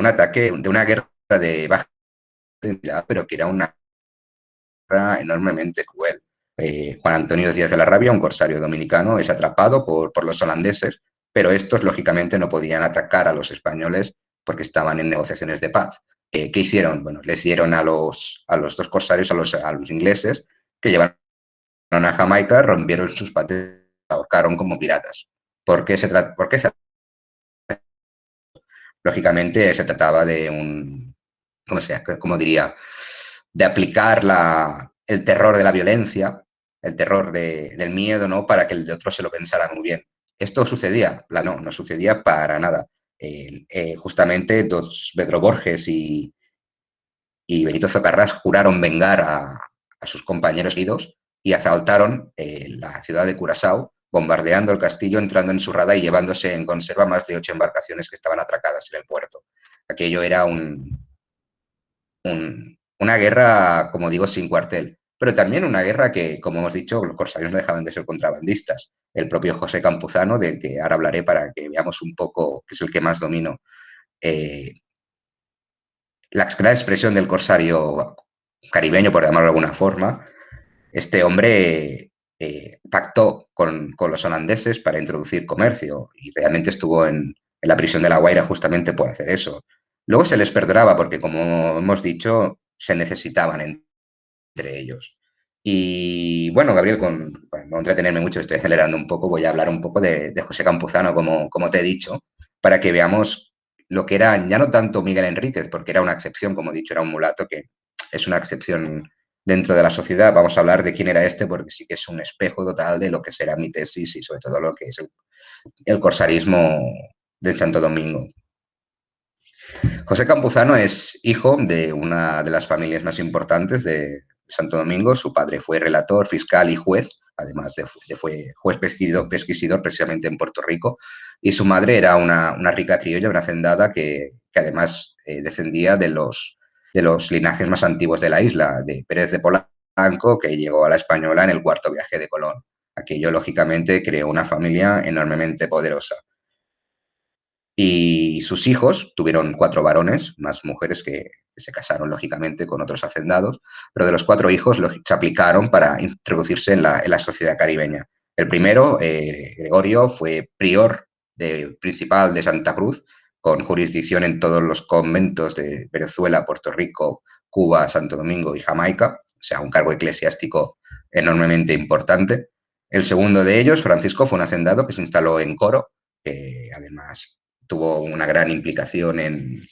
Speaker 2: ataque, de una guerra de baja intensidad, pero que era una guerra enormemente cruel. Juan Antonio Díaz de la Rabia, un corsario dominicano, es atrapado por los holandeses, pero estos lógicamente no podían atacar a los españoles porque estaban en negociaciones de paz. ¿Qué hicieron? Bueno, les dieron a los dos corsarios, a los ingleses, que llevaron a Jamaica, rompieron sus patentes, ahorcaron como piratas. ¿Por qué lógicamente se trataba de ¿cómo diría? De aplicar el terror de la violencia, el terror del miedo, ¿no? Para que el de otro se lo pensara muy bien. ¿Esto sucedía? No sucedía para nada. Justamente Pedro Borges y Benito Zocarrás juraron vengar a sus compañeros heridos y asaltaron la ciudad de Curazao, bombardeando el castillo, entrando en su rada y llevándose en conserva más de 8 embarcaciones que estaban atracadas en el puerto. Aquello era una guerra, como digo, sin cuartel, pero también una guerra que, como hemos dicho, los corsarios no dejaban de ser contrabandistas. El propio José Campuzano, del que ahora hablaré para que veamos un poco, que es el que más domino, eh, la gran expresión del corsario caribeño, por llamarlo de alguna forma. Este hombre pactó con los holandeses para introducir comercio y realmente estuvo en la prisión de La Guaira justamente por hacer eso. Luego se les perdonaba porque, como hemos dicho, se necesitaban entre ellos. Y bueno, Gabriel, para no entretenerme mucho, estoy acelerando un poco, voy a hablar un poco de José Campuzano, como te he dicho, para que veamos lo que era ya no tanto Miguel Enríquez, porque era una excepción, como he dicho, era un mulato que es una excepción dentro de la sociedad. Vamos a hablar de quién era este, porque sí que es un espejo total de lo que será mi tesis y sobre todo lo que es el corsarismo de Santo Domingo. José Campuzano es hijo de una de las familias más importantes de Santo Domingo. Su padre fue relator, fiscal y juez, además fue juez pesquisidor precisamente en Puerto Rico. Y su madre era una rica criolla, una hacendada que además descendía de los linajes más antiguos de la isla, de Pérez de Polanco, que llegó a la Española en el cuarto viaje de Colón. Aquello, lógicamente, creó una familia enormemente poderosa. Y sus hijos tuvieron 4 varones, más mujeres que se casaron, lógicamente, con otros hacendados, pero de los 4 hijos se aplicaron para introducirse en la sociedad caribeña. El primero, Gregorio, fue prior principal de Santa Cruz, con jurisdicción en todos los conventos de Venezuela, Puerto Rico, Cuba, Santo Domingo y Jamaica, o sea, un cargo eclesiástico enormemente importante. El segundo de ellos, Francisco, fue un hacendado que se instaló en Coro, que además tuvo una gran implicación en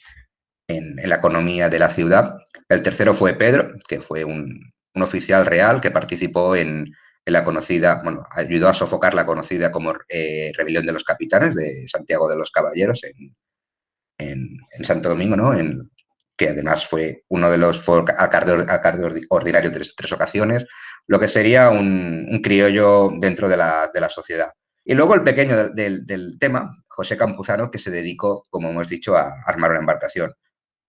Speaker 2: la economía de la ciudad. El tercero fue Pedro, que fue un oficial real que participó en la conocida, bueno, ayudó a sofocar la conocida como Rebelión de los Capitanes de Santiago de los Caballeros en Santo Domingo, ¿no? Que además fue uno de los, fue alcalde ordinario 3 ocasiones, lo que sería un criollo dentro de la sociedad. Y luego el pequeño del tema, José Campuzano, que se dedicó, como hemos dicho, a armar una embarcación.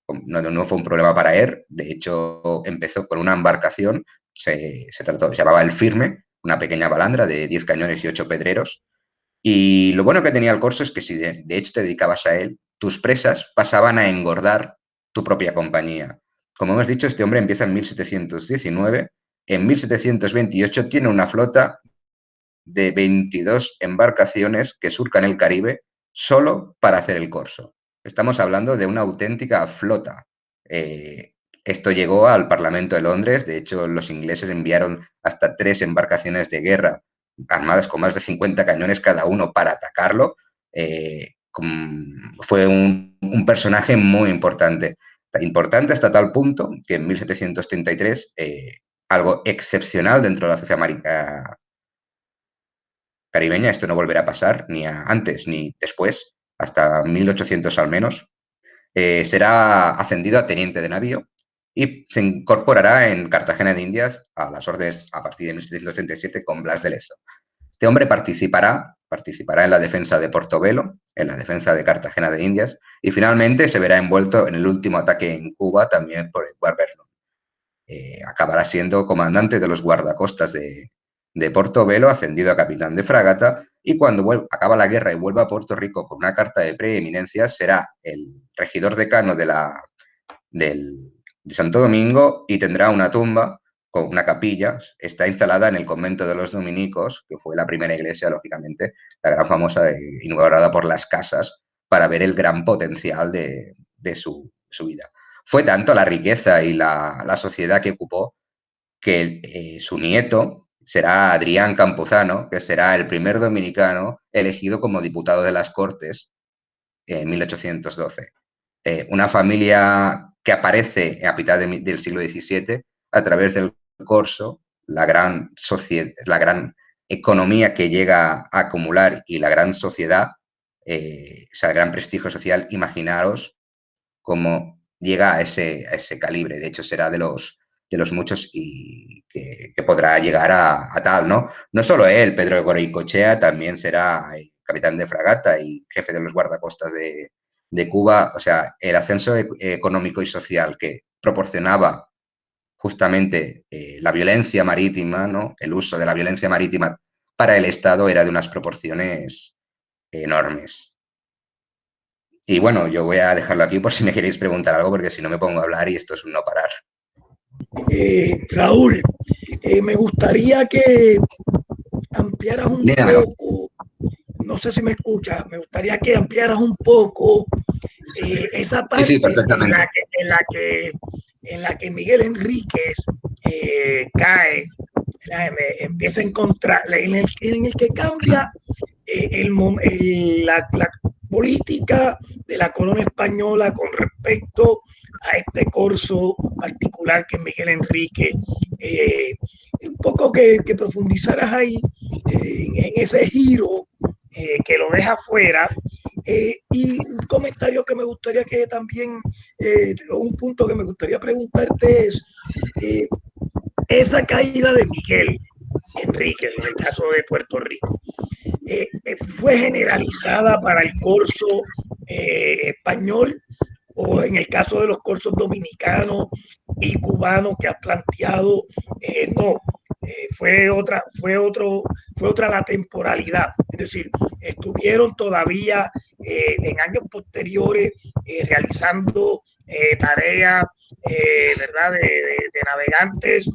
Speaker 2: No fue un problema para él, de hecho empezó con una embarcación, se llamaba El Firme, una pequeña balandra de 10 cañones y 8 pedreros, y lo bueno que tenía el corso es que si de hecho te dedicabas a él, tus presas pasaban a engordar tu propia compañía. Como hemos dicho, este hombre empieza en 1719, en 1728 tiene una flota de 22 embarcaciones que surcan el Caribe solo para hacer el corso. Estamos hablando de una auténtica flota. Esto llegó al Parlamento de Londres, de hecho los ingleses enviaron hasta 3 embarcaciones de guerra armadas con más de 50 cañones cada uno para atacarlo. Fue un personaje muy importante. Importante hasta tal punto que en 1733, algo excepcional dentro de la sociedad caribeña, esto no volverá a pasar ni antes ni después, hasta 1800 al menos, será ascendido a teniente de navío y se incorporará en Cartagena de Indias a las órdenes a partir de 1737 con Blas de Lezo. Este hombre participará en la defensa de Portobelo, en la defensa de Cartagena de Indias y finalmente se verá envuelto en el último ataque en Cuba también por Edward Vernon. Acabará siendo comandante de los guardacostas de Portobelo, ascendido a capitán de fragata, y cuando acaba la guerra y vuelva a Puerto Rico con una carta de preeminencia, será el regidor decano de Santo Domingo y tendrá una tumba con una capilla. Está instalada en el convento de los dominicos, que fue la primera iglesia, lógicamente, la gran famosa, inaugurada por las Casas, para ver el gran potencial de su vida. Fue tanto la riqueza y la sociedad que ocupó que su nieto será Adrián Campuzano, que será el primer dominicano elegido como diputado de las Cortes en 1812. Una familia que aparece a mitad del siglo XVII a través del corso, la gran economía que llega a acumular y la gran sociedad, o sea, el gran prestigio social. Imaginaros cómo llega a ese calibre. De hecho, será de los muchos y que podrá llegar a tal, ¿no? No solo él, Pedro de Goycoechea también será capitán de fragata y jefe de los guardacostas de Cuba. O sea, el ascenso económico y social que proporcionaba justamente la violencia marítima, ¿no? El uso de la violencia marítima para el Estado era de unas proporciones enormes. Y bueno, yo voy a dejarlo aquí por si me queréis preguntar algo, porque si no me pongo a hablar y esto es un no parar.
Speaker 3: Raúl, me gustaría que ampliaras un poco, no sé si me escuchas, me gustaría que ampliaras un poco esa parte
Speaker 2: sí, perfectamente.
Speaker 3: en la que Miguel Enríquez cae, empieza a encontrar, en el que cambia la política de la corona española con respecto a este corso particular que es Miguel Enrique. Un poco que profundizaras ahí en ese giro que lo deja fuera. Y un comentario que me gustaría que también, un punto que me gustaría preguntarte es esa caída de Miguel Enríquez en el caso de Puerto Rico. ¿Fue generalizada para el corso español o en el caso de los corsos dominicanos y cubanos que has planteado? No, fue otra la temporalidad, es decir, estuvieron todavía en años posteriores realizando tareas ¿verdad? De navegantes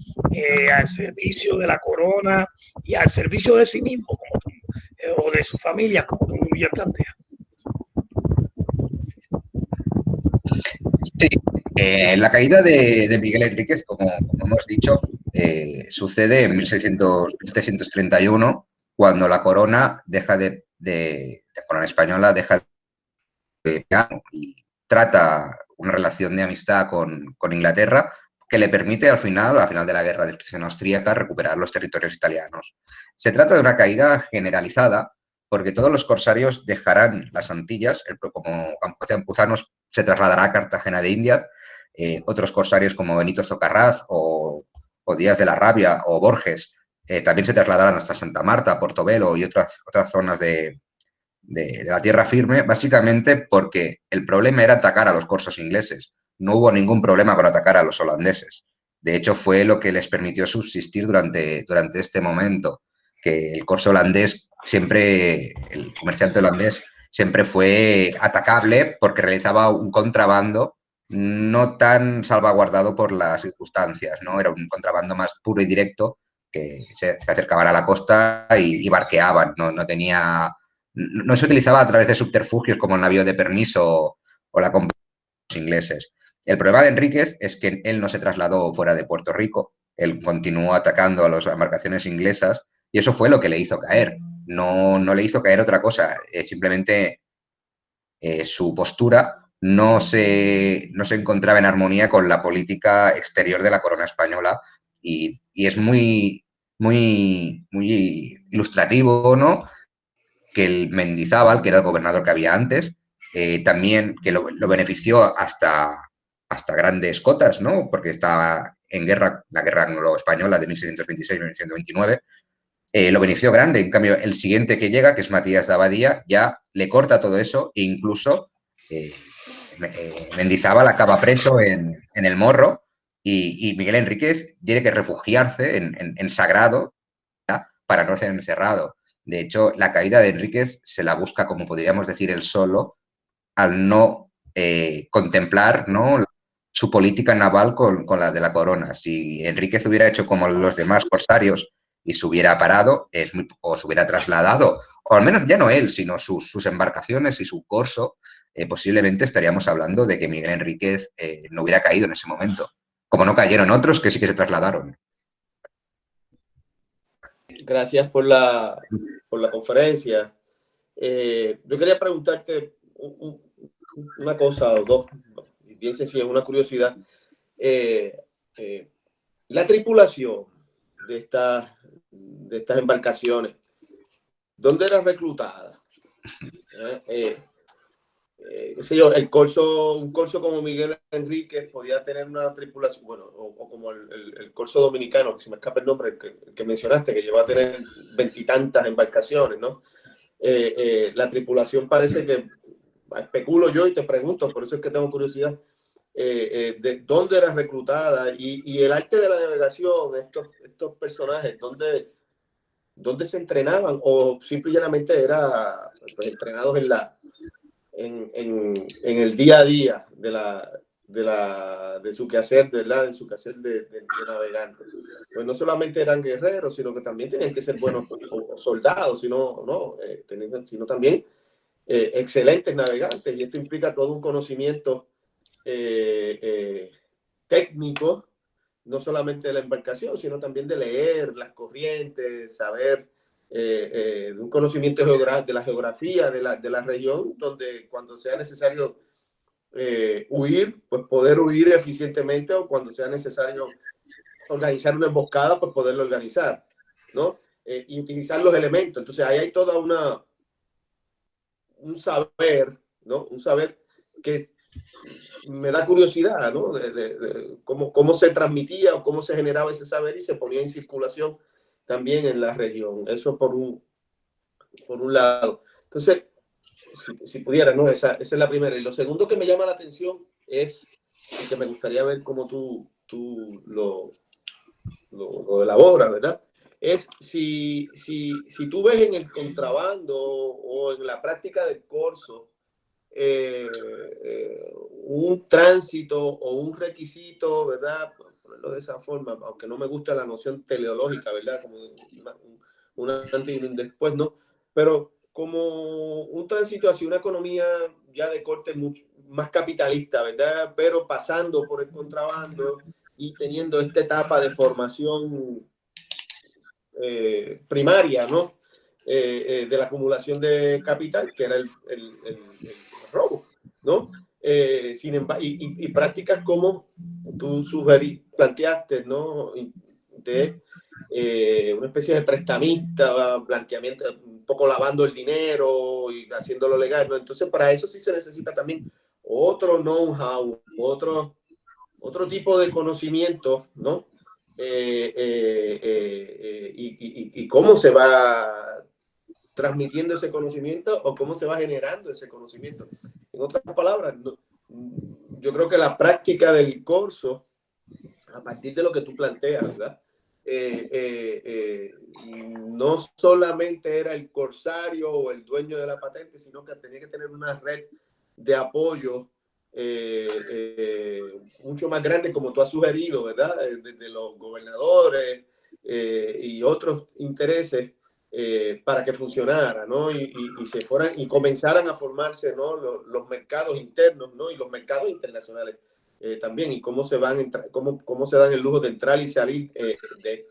Speaker 3: al servicio de la corona y al servicio de sí mismo o de su familia, como tú bien planteas.
Speaker 2: Sí, la caída de Miguel Enríquez, como hemos dicho, sucede en 1731, cuando la corona la corona española deja de y trata una relación de amistad con Inglaterra que le permite al final de la guerra de expresión austríaca, recuperar los territorios italianos. Se trata de una caída generalizada porque todos los corsarios dejarán las Antillas, como Campuzano se trasladará a Cartagena de Indias, otros corsarios como Benito Zocarrás o Díaz de la Rabia o Borges también se trasladarán hasta Santa Marta, Portobelo y otras zonas de la tierra firme, básicamente porque el problema era atacar a los corsos ingleses. No hubo ningún problema con atacar a los holandeses. De hecho, fue lo que les permitió subsistir durante este momento, que el corso holandés siempre, el comerciante holandés, siempre fue atacable porque realizaba un contrabando no tan salvaguardado por las circunstancias, ¿no? Era un contrabando más puro y directo que se acercaban a la costa y barqueaban, no tenía, no se utilizaba a través de subterfugios como el navío de permiso o la compra de los ingleses. El problema de Enríquez es que él no se trasladó fuera de Puerto Rico, él continuó atacando a las embarcaciones inglesas y eso fue lo que le hizo caer. No le hizo caer otra cosa, simplemente su postura no se encontraba en armonía con la política exterior de la corona española y es muy ilustrativo, ¿no? Que el Mendizábal, que era el gobernador que había antes, también que lo benefició hasta grandes cotas, ¿no? Porque estaba en guerra, la guerra anglo-española de 1626-1629, lo benefició grande. En cambio, el siguiente que llega, que es Matías de Abadía, ya le corta todo eso e incluso Mendizábal acaba preso en el Morro y Miguel Enríquez tiene que refugiarse en Sagrado, ¿ya? Para no ser encerrado. De hecho, la caída de Enríquez se la busca, como podríamos decir, él solo, al no contemplar, ¿no?, su política naval con la de la corona. Si Enríquez hubiera hecho como los demás corsarios y se hubiera parado o se hubiera trasladado, o al menos ya no él, sino sus embarcaciones y su corso, posiblemente estaríamos hablando de que Miguel Enríquez no hubiera caído en ese momento, como no cayeron otros que sí que se trasladaron.
Speaker 4: Gracias por la conferencia. Yo quería preguntarte una cosa o dos, bien sencilla, una curiosidad. La tripulación de estas embarcaciones, ¿dónde era reclutada? Qué sé yo, un corso como Miguel Enríquez podía tener una tripulación, bueno, o como el corso dominicano, que se me escapa el nombre, el que mencionaste, que lleva a tener 20 y tantas embarcaciones, ¿no? La tripulación parece que, especulo yo y te pregunto, por eso es que tengo curiosidad, de dónde era reclutada y el arte de la navegación, estos personajes, ¿dónde se entrenaban? O simplemente era pues, entrenados en el día a día de su quehacer, ¿verdad? De su quehacer de navegante. Pues no solamente eran guerreros, sino que también tenían que ser buenos soldados, sino también excelentes navegantes. Y esto implica todo un conocimiento técnico, no solamente de la embarcación, sino también de leer las corrientes, saber de un conocimiento de la geografía de la región, donde cuando sea necesario huir, pues poder huir eficientemente, o cuando sea necesario organizar una emboscada, pues poderlo organizar, ¿no? Y utilizar los elementos. Entonces ahí hay toda un saber, ¿no? Un saber que me da curiosidad, ¿no? De cómo se transmitía o cómo se generaba ese saber y se ponía en circulación también en la región. Eso por un lado. Entonces, si pudiera, ¿no? Esa es la primera. Y lo segundo que me llama la atención es, y que me gustaría ver cómo tú lo elaboras, ¿verdad? Es si tú ves en el contrabando o en la práctica del corso un tránsito o un requisito, ¿verdad? Por ponerlo de esa forma, aunque no me gusta la noción teleológica, ¿verdad? Como un antes y un después, ¿no? Pero como un tránsito hacia una economía ya de corte mucho más capitalista, ¿verdad? Pero pasando por el contrabando y teniendo esta etapa de formación primaria, ¿no? De la acumulación de capital, que era el robo, ¿no? Sin embargo, y prácticas como tú planteaste, ¿no? De una especie de prestamista, blanqueamiento, un poco lavando el dinero y haciéndolo legal, ¿no? Entonces, para eso sí se necesita también otro know-how, otro tipo de conocimiento, ¿no? Y cómo se va transmitiendo ese conocimiento o cómo se va generando ese conocimiento. En otras palabras, yo creo que la práctica del corso, a partir de lo que tú planteas, ¿verdad? no solamente era el corsario o el dueño de la patente, sino que tenía que tener una red de apoyo mucho más grande, como tú has sugerido, ¿verdad? Desde los gobernadores y otros intereses para que funcionara, ¿no? Y se fueran y comenzaran a formarse, ¿no? Los mercados internos, ¿no? Y los mercados internacionales también, y cómo se cómo se dan el lujo de entrar y salir de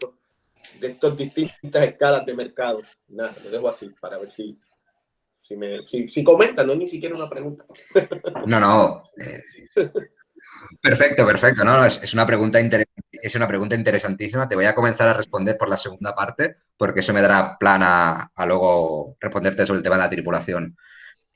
Speaker 4: estos distintas escalas de mercado. Nada, lo dejo así para ver si comentan, no es ni siquiera una pregunta.
Speaker 2: No. Perfecto. No, es una pregunta interesantísima. Te voy a comenzar a responder por la segunda parte, porque eso me dará plan a luego responderte sobre el tema de la tripulación.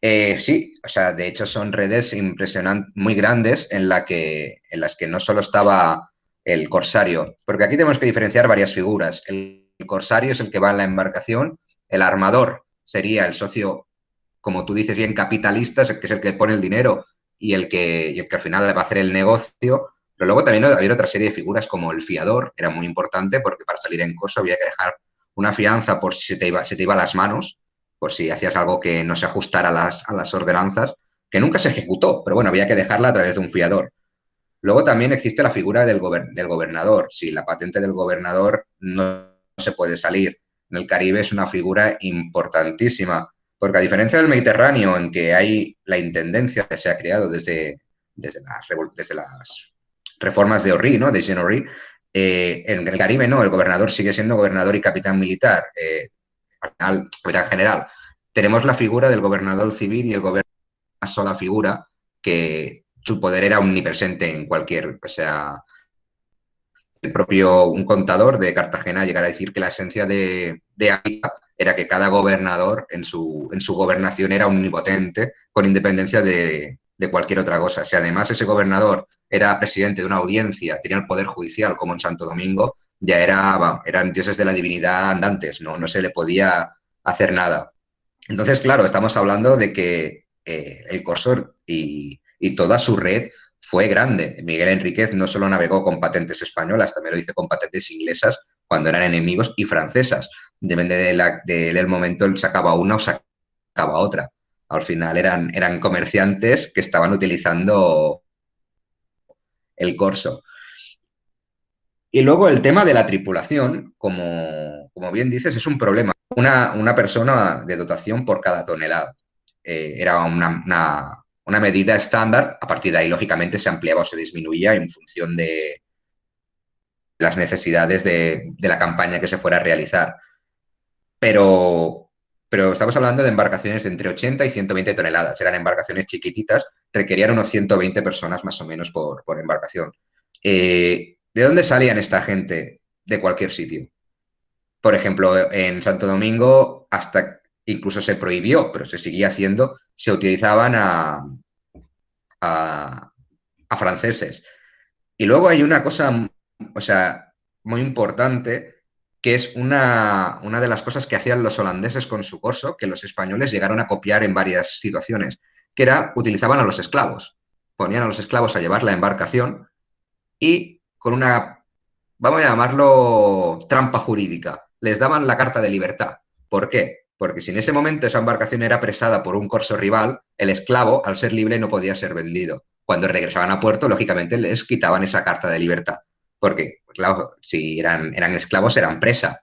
Speaker 2: Sí, o sea, de hecho son redes impresionantes, muy grandes, en las que no solo estaba el corsario, porque aquí tenemos que diferenciar varias figuras. El corsario es el que va en la embarcación, el armador sería el socio, como tú dices bien, capitalista, que es el que pone el dinero y el que al final va a hacer el negocio. Pero luego también había otra serie de figuras como el fiador, era muy importante porque para salir en corso había que dejar una fianza por si se te iba a las manos, por si hacías algo que no se ajustara a las ordenanzas, que nunca se ejecutó, pero bueno, había que dejarla a través de un fiador. Luego también existe la figura del gobernador. Si la patente del gobernador no se puede salir. En el Caribe es una figura importantísima, porque a diferencia del Mediterráneo, en que hay la intendencia que se ha creado desde las reformas de Orri, ¿no? De Jean Orri, en el Caribe no, el gobernador sigue siendo gobernador y capitán militar, capitán general. Tenemos la figura del gobernador civil y el gobernador una sola figura que su poder era omnipresente en cualquier, o sea, el propio, un contador de Cartagena llegará a decir que la esencia de Ávila era que cada gobernador en su gobernación era omnipotente con independencia de cualquier otra cosa. Si además ese gobernador era presidente de una audiencia, tenía el poder judicial como en Santo Domingo, ya eran dioses de la divinidad andantes, no se le podía hacer nada. Entonces, claro, estamos hablando de que el Corsor y toda su red fue grande. Miguel Enríquez no solo navegó con patentes españolas, también lo hizo con patentes inglesas cuando eran enemigos y francesas. Depende del momento, él sacaba una o sacaba otra. Al final eran comerciantes que estaban utilizando el corso. Y luego el tema de la tripulación, como bien dices, es un problema. Una persona de dotación por cada tonelada. Era una medida estándar. A partir de ahí, lógicamente, se ampliaba o se disminuía en función de las necesidades de la campaña que se fuera a realizar. Pero estamos hablando de embarcaciones de entre 80 y 120 toneladas. Eran embarcaciones chiquititas, requerían unos 120 personas más o menos por embarcación. ¿De dónde salían esta gente? De cualquier sitio. Por ejemplo, en Santo Domingo hasta incluso se prohibió, pero se seguía haciendo, se utilizaban a franceses. Y luego hay una cosa, o sea, muy importante, que es una de las cosas que hacían los holandeses con su corso, que los españoles llegaron a copiar en varias situaciones, que era, utilizaban a los esclavos. Ponían a los esclavos a llevar la embarcación y con una, vamos a llamarlo, trampa jurídica, les daban la carta de libertad. ¿Por qué? Porque si en ese momento esa embarcación era apresada por un corso rival, el esclavo, al ser libre, no podía ser vendido. Cuando regresaban a puerto, lógicamente les quitaban esa carta de libertad. Porque, claro, si eran esclavos, eran presa.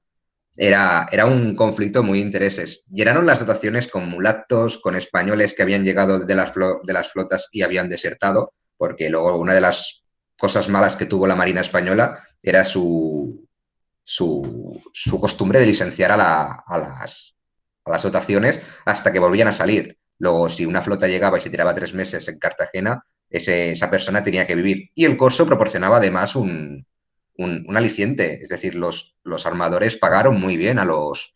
Speaker 2: Era un conflicto muy de intereses. Llenaron las dotaciones con mulatos, con españoles que habían llegado de las flotas y habían desertado, porque luego una de las cosas malas que tuvo la Marina Española era su costumbre de licenciar a las dotaciones hasta que volvían a salir. Luego, si una flota llegaba y se tiraba 3 meses en Cartagena, esa persona tenía que vivir. Y el corso proporcionaba además un aliciente. Es decir, los armadores pagaron muy bien a los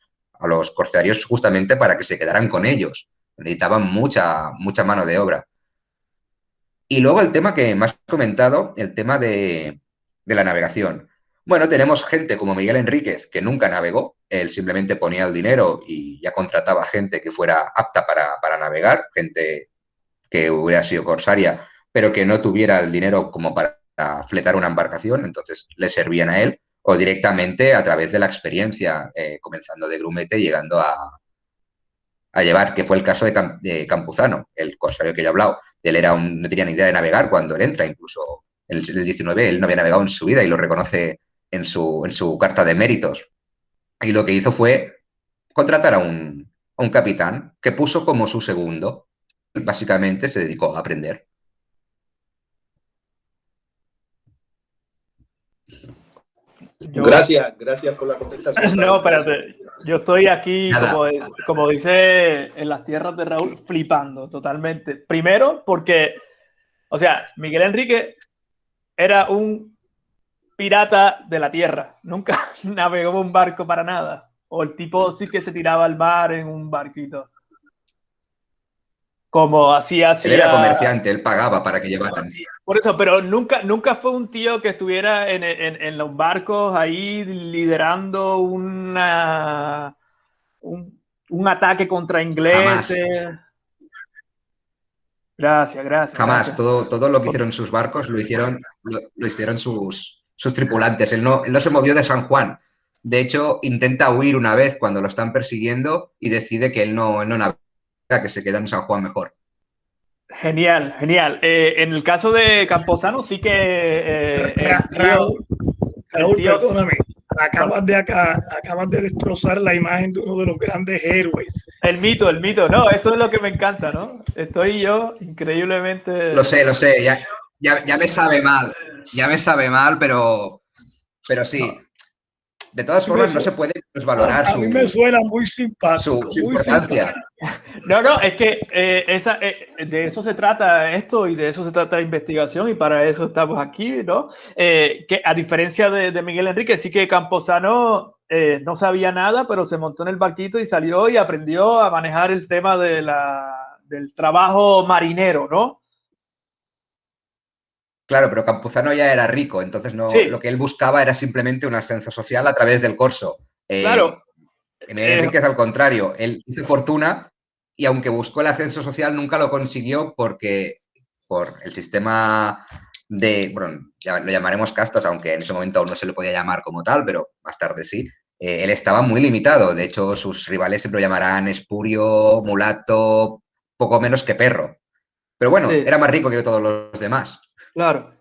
Speaker 2: corsarios justamente para que se quedaran con ellos. Necesitaban mucha mano de obra. Y luego el tema que me has comentado, el tema de la navegación. Bueno, tenemos gente como Miguel Enríquez, que nunca navegó, él simplemente ponía el dinero y ya contrataba gente que fuera apta para navegar, gente que hubiera sido corsaria, pero que no tuviera el dinero como para fletar una embarcación, entonces le servían a él. o directamente a través de la experiencia, comenzando de grumete y llegando a llevar, que fue el caso de Campuzano, el corsario que yo he hablado. Él no tenía ni idea de navegar cuando él entra, incluso en el 19 él no había navegado en su vida y lo reconoce en su carta de méritos. Y lo que hizo fue contratar a un capitán que puso como su segundo. Básicamente se dedicó a aprender.
Speaker 4: Gracias por la contestación.
Speaker 1: No, espérate. Yo estoy aquí,
Speaker 2: Nada.
Speaker 1: como dice en las tierras de Raúl, flipando totalmente. Primero, porque, o sea, Miguel Enrique era un pirata de la tierra. Nunca navegó en un barco para nada. O el tipo sí que se tiraba al mar en un barquito. Como así
Speaker 2: Él era
Speaker 1: hacía.
Speaker 2: comerciante, él pagaba para que llevaran.
Speaker 1: Por eso, pero nunca fue un tío que estuviera en los barcos ahí liderando un ataque contra ingleses.
Speaker 2: Jamás.
Speaker 1: Gracias.
Speaker 2: Jamás. Todo lo que hicieron sus barcos lo hicieron sus tripulantes. Él no se movió de San Juan. De hecho, intenta huir una vez cuando lo están persiguiendo y decide que él no navega, que se queda en San Juan mejor.
Speaker 1: Genial. En el caso de Campuzano sí que
Speaker 3: Raúl, perdóname, acabas de destrozar la imagen de uno de los grandes héroes.
Speaker 1: El mito, no, eso es lo que me encanta, ¿no? Estoy yo increíblemente.
Speaker 2: Lo sé, ya me sabe mal, pero sí. De todas formas, no se puede valorar
Speaker 3: a mí me suena muy simpático.
Speaker 2: su importancia.
Speaker 1: No, es que de eso se trata esto y de eso se trata la investigación y para eso estamos aquí, ¿no? Que a diferencia de Miguel Enrique, sí que Campuzano no sabía nada, pero se montó en el barquito y salió y aprendió a manejar el tema del trabajo marinero, ¿no?
Speaker 2: Claro, pero Campuzano ya era rico, entonces
Speaker 1: Sí.
Speaker 2: Lo que él buscaba era simplemente un ascenso social a través del corso.
Speaker 1: Claro.
Speaker 2: Miguel Enrique es al contrario, él hizo fortuna y aunque buscó el ascenso social nunca lo consiguió por el sistema bueno, lo llamaremos castas, aunque en ese momento aún no se le podía llamar como tal, pero más tarde sí. Él estaba muy limitado, de hecho sus rivales siempre lo llamarán espurio, mulato, poco menos que perro. Pero bueno, sí, era más rico que todos los demás.
Speaker 1: Claro.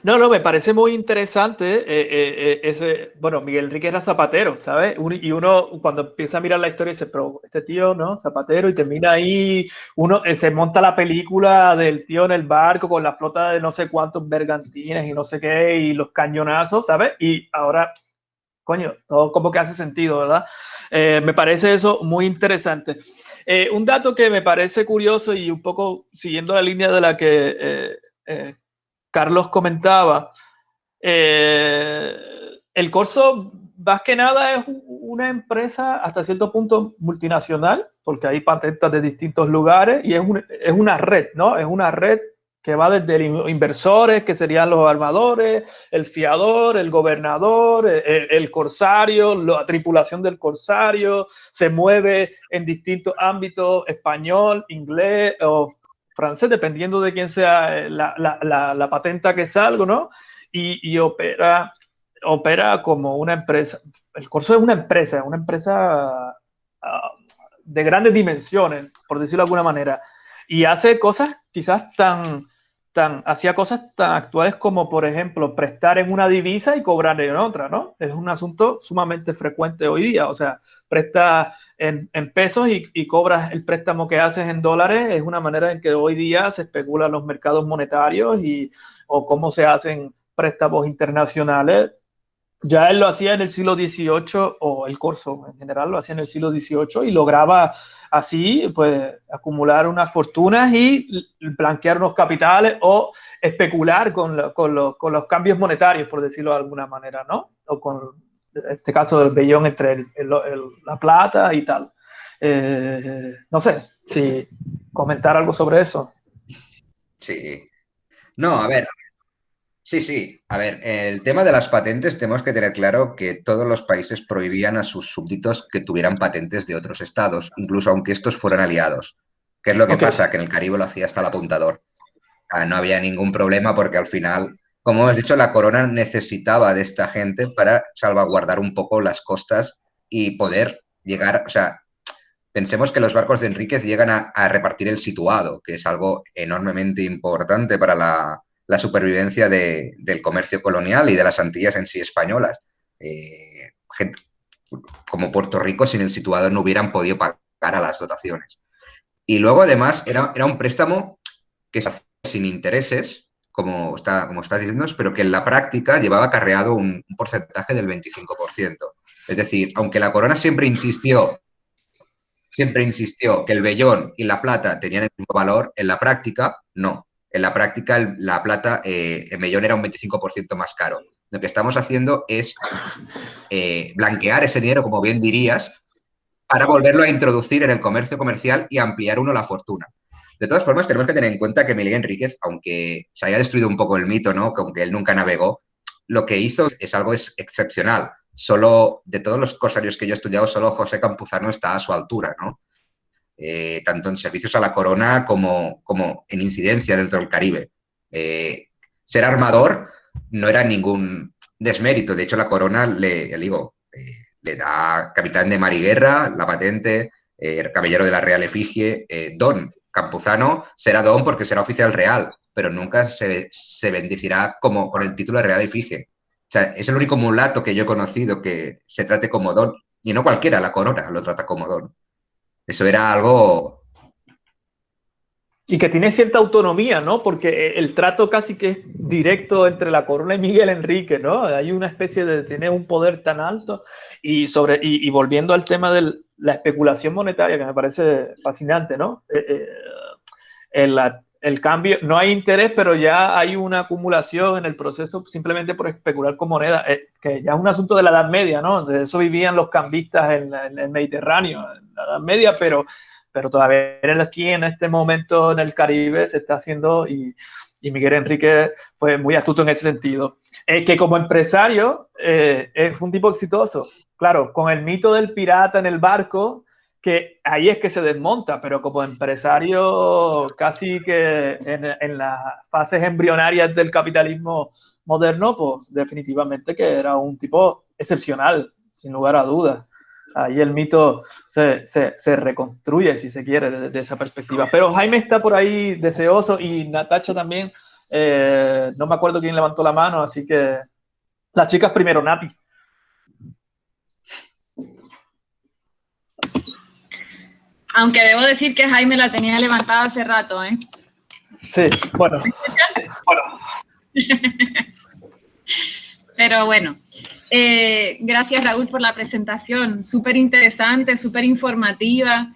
Speaker 1: No, me parece muy interesante bueno, Miguel Enrique era zapatero, ¿sabes? Y uno cuando empieza a mirar la historia dice, pero este tío, ¿no? Zapatero, y termina ahí, uno se monta la película del tío en el barco con la flota de no sé cuántos bergantines y no sé qué, y los cañonazos, ¿sabes? Y ahora, coño, todo como que hace sentido, ¿verdad? Me parece eso muy interesante. Un dato que me parece curioso y un poco siguiendo la línea de la que Carlos comentaba, el Corso más que nada es una empresa hasta cierto punto multinacional, porque hay patentes de distintos lugares y es una red, ¿no? Es una red que va desde inversores, que serían los armadores, el fiador, el gobernador, el corsario, la tripulación del corsario, se mueve en distintos ámbitos, español, inglés o francés, dependiendo de quién sea la patenta que salga, ¿no? Y opera como una empresa. El Corso es una empresa de grandes dimensiones, por decirlo de alguna manera, y hace cosas quizás hacía cosas tan actuales como, por ejemplo, prestar en una divisa y cobrar en otra, ¿no? Es un asunto sumamente frecuente hoy día, o sea, prestas en pesos y cobras el préstamo que haces en dólares. Es una manera en que hoy día se especula los mercados monetarios o cómo se hacen préstamos internacionales. Ya él lo hacía en el siglo XVIII, o el Corso en general lo hacía en el siglo XVIII, y lograba así pues acumular unas fortunas y blanquear unos capitales o especular con los cambios monetarios, por decirlo de alguna manera, ¿no? O con este caso del vellón entre la plata y tal. No sé si comentar algo sobre eso.
Speaker 2: Sí. No, a ver. Sí. A ver, el tema de las patentes tenemos que tener claro que todos los países prohibían a sus súbditos que tuvieran patentes de otros estados, incluso aunque estos fueran aliados. ¿Qué es lo que pasa? Que en el Caribe lo hacía hasta el apuntador. No había ningún problema porque al final como has dicho, la corona necesitaba de esta gente para salvaguardar un poco las costas y poder llegar, o sea, pensemos que los barcos de Enríquez llegan a repartir el situado, que es algo enormemente importante para la supervivencia del comercio colonial y de las Antillas en sí españolas. Como Puerto Rico, sin el situado no hubieran podido pagar a las dotaciones. Y luego, además, era un préstamo que se hacía sin intereses, como estás diciendo, pero que en la práctica llevaba acarreado un porcentaje del 25%. Es decir, aunque la corona siempre insistió que el vellón y la plata tenían el mismo valor, en la práctica no. En la práctica la plata, el vellón era un 25% más caro. Lo que estamos haciendo es blanquear ese dinero, como bien dirías, para volverlo a introducir en el comercio comercial y ampliar uno la fortuna. De todas formas, tenemos que tener en cuenta que Miguel Enríquez, aunque se haya destruido un poco el mito, ¿no?, que aunque él nunca navegó, lo que hizo es algo excepcional. Solo, de todos los corsarios que yo he estudiado, solo José Campuzano está a su altura, ¿no? Tanto en servicios a la corona como en incidencia dentro del Caribe. Ser armador no era ningún desmérito. De hecho, la corona le da capitán de mar y guerra, la patente, caballero de la Real Efigie, don. Campuzano será don porque será oficial real, pero nunca se bendecirá con el título de Real Efigie. O sea, es el único mulato que yo he conocido que se trate como don, y no cualquiera, la corona lo trata como don. Eso era algo...
Speaker 1: Y que tiene cierta autonomía, ¿no? Porque el trato casi que es directo entre la corona y Miguel Enrique, ¿no? Hay una especie de... tiene un poder tan alto. Y volviendo al tema de la especulación monetaria, que me parece fascinante, ¿no? El cambio, no hay interés, pero ya hay una acumulación en el proceso simplemente por especular con moneda, que ya es un asunto de la Edad Media, ¿no? De eso vivían los cambistas en el Mediterráneo, en la Edad Media, pero todavía aquí en este momento en el Caribe se está haciendo, y Miguel Enrique fue muy astuto en ese sentido. Que como empresario es un tipo exitoso, claro, con el mito del pirata en el barco, que ahí es que se desmonta, pero como empresario casi que en las fases embrionarias del capitalismo moderno, pues definitivamente que era un tipo excepcional, sin lugar a dudas. Ahí el mito se reconstruye, si se quiere, desde esa perspectiva. Pero Jaime está por ahí deseoso, y Natacha también. No me acuerdo quién levantó la mano, así que las chicas primero, Nati.
Speaker 5: Aunque debo decir que Jaime la tenía levantada hace rato, ¿eh?
Speaker 1: Sí, bueno.
Speaker 5: Pero bueno, gracias Raúl por la presentación, súper interesante, súper informativa,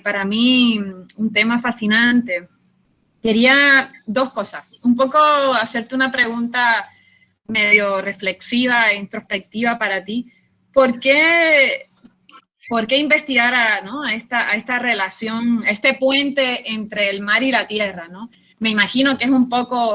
Speaker 5: para mí un tema fascinante. Quería dos cosas, un poco hacerte una pregunta medio reflexiva e introspectiva para ti. ¿Por qué investigar a esta relación, a este puente entre el mar y la tierra, ¿no? Me imagino que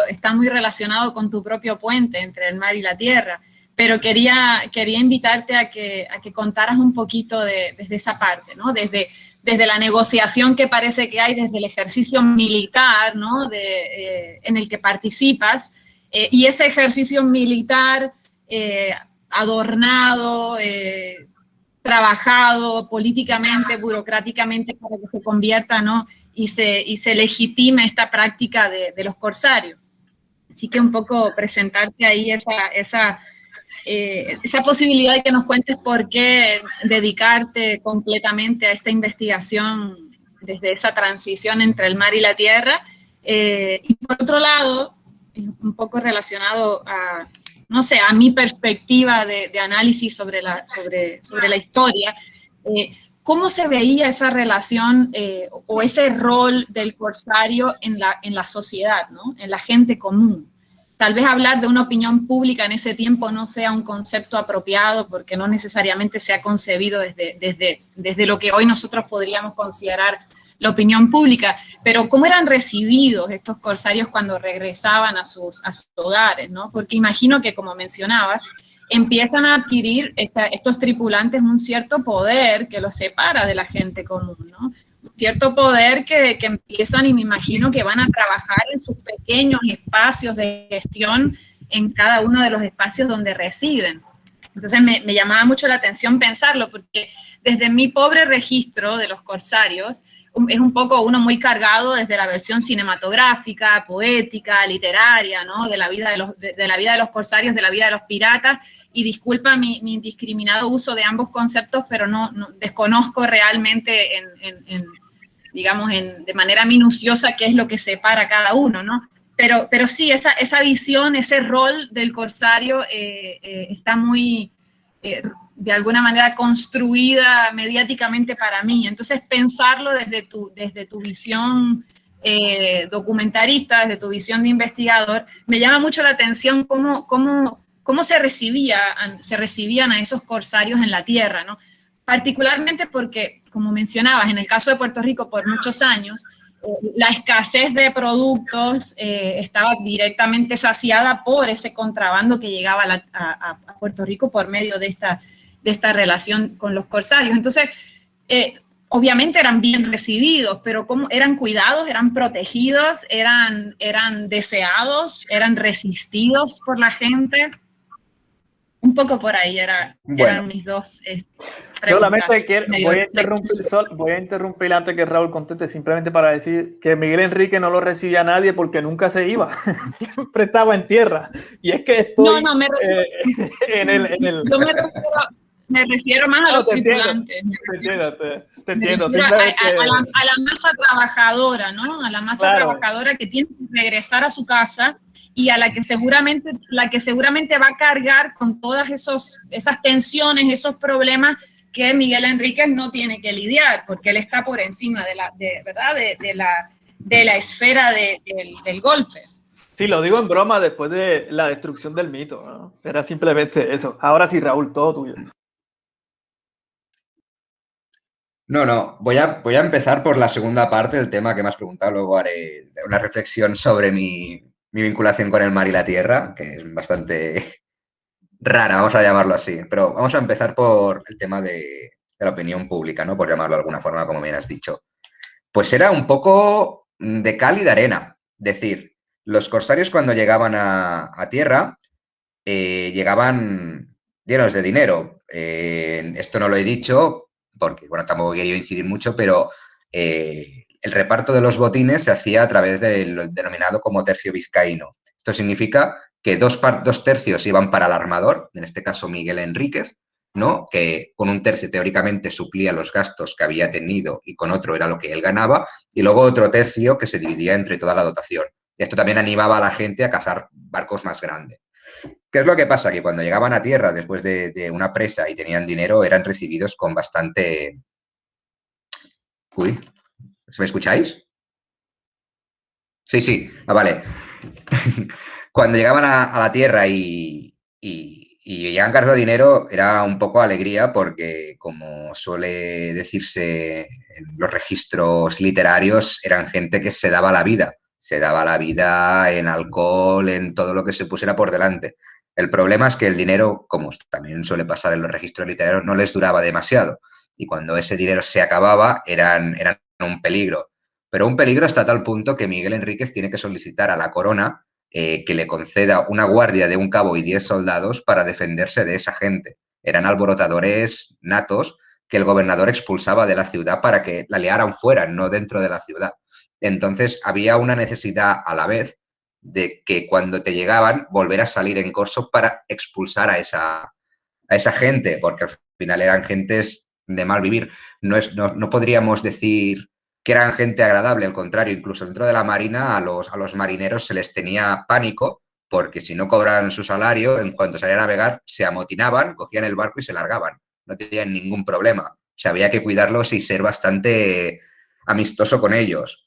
Speaker 5: está muy relacionado con tu propio puente entre el mar y la tierra, pero quería invitarte a que contaras un poquito desde esa parte, ¿no? Desde la negociación que parece que hay, desde el ejercicio militar, ¿no? En el que participas, y ese ejercicio militar adornado, trabajado políticamente, burocráticamente, para que se convierta, ¿no? y se legitime esta práctica de los corsarios. Así que un poco presentarte ahí esa posibilidad de que nos cuentes por qué dedicarte completamente a esta investigación desde esa transición entre el mar y la tierra. Y por otro lado, un poco relacionado a mi perspectiva de análisis sobre la historia, ¿cómo se veía esa relación o ese rol del corsario en la sociedad, ¿no? En la gente común? Tal vez hablar de una opinión pública en ese tiempo no sea un concepto apropiado, porque no necesariamente se ha concebido desde lo que hoy nosotros podríamos considerar la opinión pública, pero ¿cómo eran recibidos estos corsarios cuando regresaban a sus hogares, ¿no? Porque imagino que, como mencionabas, empiezan a adquirir estos tripulantes un cierto poder que los separa de la gente común, ¿no? cierto poder que empiezan, y me imagino que van a trabajar en sus pequeños espacios de gestión en cada uno de los espacios donde residen. Entonces me llamaba mucho la atención pensarlo, porque desde mi pobre registro de los corsarios, es un poco uno muy cargado desde la versión cinematográfica, poética, literaria, ¿no? De la vida de la vida de los corsarios, de la vida de los piratas, y disculpa mi indiscriminado uso de ambos conceptos, pero no desconozco realmente digamos, de manera minuciosa qué es lo que separa cada uno, ¿no? Pero sí, esa visión, ese rol del corsario está muy, de alguna manera, construida mediáticamente para mí. Entonces, pensarlo desde tu visión documentarista, desde tu visión de investigador, me llama mucho la atención cómo se recibían a esos corsarios en la tierra, ¿no? Particularmente porque, como mencionabas, en el caso de Puerto Rico, por muchos años, la escasez de productos estaba directamente saciada por ese contrabando que llegaba a Puerto Rico por medio de esta relación con los corsarios. Entonces, obviamente eran bien recibidos, pero ¿cómo eran cuidados, eran protegidos, eran deseados, eran resistidos por la gente? Un poco por ahí eran mis dos
Speaker 1: solamente voy a interrumpir antes que Raúl conteste, simplemente para decir que Miguel Enrique no lo recibía a nadie porque nunca se iba, siempre estaba en tierra. Y es que estoy
Speaker 5: me refiero, me refiero más a los tripulantes.
Speaker 1: Te entiendo.
Speaker 5: A la masa trabajadora, ¿no? A la masa trabajadora que tiene que regresar a su casa y a la que seguramente va a cargar con todas esas tensiones, esos problemas que Miguel Enríquez no tiene que lidiar, porque él está por encima de la esfera del golpe.
Speaker 1: Sí, lo digo en broma después de la destrucción del mito, ¿no? Era simplemente eso. Ahora sí, Raúl, todo tuyo.
Speaker 2: No, voy a empezar por la segunda parte del tema que me has preguntado, luego haré una reflexión sobre mi vinculación con el mar y la tierra, que es bastante rara, vamos a llamarlo así, pero vamos a empezar por el tema de la opinión pública, ¿no? Por llamarlo de alguna forma, como bien has dicho. Pues era un poco de cal y de arena, decir, los corsarios cuando llegaban a tierra, llegaban llenos de dinero. Esto no lo he dicho porque, bueno, tampoco quería incidir mucho, pero el reparto de los botines se hacía a través del denominado como tercio vizcaíno. Esto significa que dos tercios iban para el armador, en este caso Miguel Enríquez, ¿no? Que con un tercio teóricamente suplía los gastos que había tenido y con otro era lo que él ganaba, y luego otro tercio que se dividía entre toda la dotación. Esto también animaba a la gente a cazar barcos más grandes. ¿Qué es lo que pasa? Que cuando llegaban a tierra después de una presa y tenían dinero, eran recibidos con bastante... Uy, ¿me escucháis? Sí, vale. Cuando llegaban a la tierra y llegaban cargados de dinero, era un poco alegría porque, como suele decirse en los registros literarios, eran gente que se daba la vida. Se daba la vida en alcohol, en todo lo que se pusiera por delante. El problema es que el dinero, como también suele pasar en los registros literarios, no les duraba demasiado. Y cuando ese dinero se acababa, eran un peligro. Pero un peligro hasta tal punto que Miguel Enríquez tiene que solicitar a la corona que le conceda una guardia de un cabo y 10 soldados para defenderse de esa gente. Eran alborotadores natos que el gobernador expulsaba de la ciudad para que la liaran fuera, no dentro de la ciudad. Entonces había una necesidad a la vez de que cuando te llegaban volver a salir en corso para expulsar a esa gente, porque al final eran gentes de mal vivir. No podríamos decir que eran gente agradable, al contrario, incluso dentro de la marina a los marineros se les tenía pánico, porque si no cobraban su salario, en cuanto salían a navegar, se amotinaban, cogían el barco y se largaban. No tenían ningún problema. O sea, había que cuidarlos y ser bastante amistoso con ellos.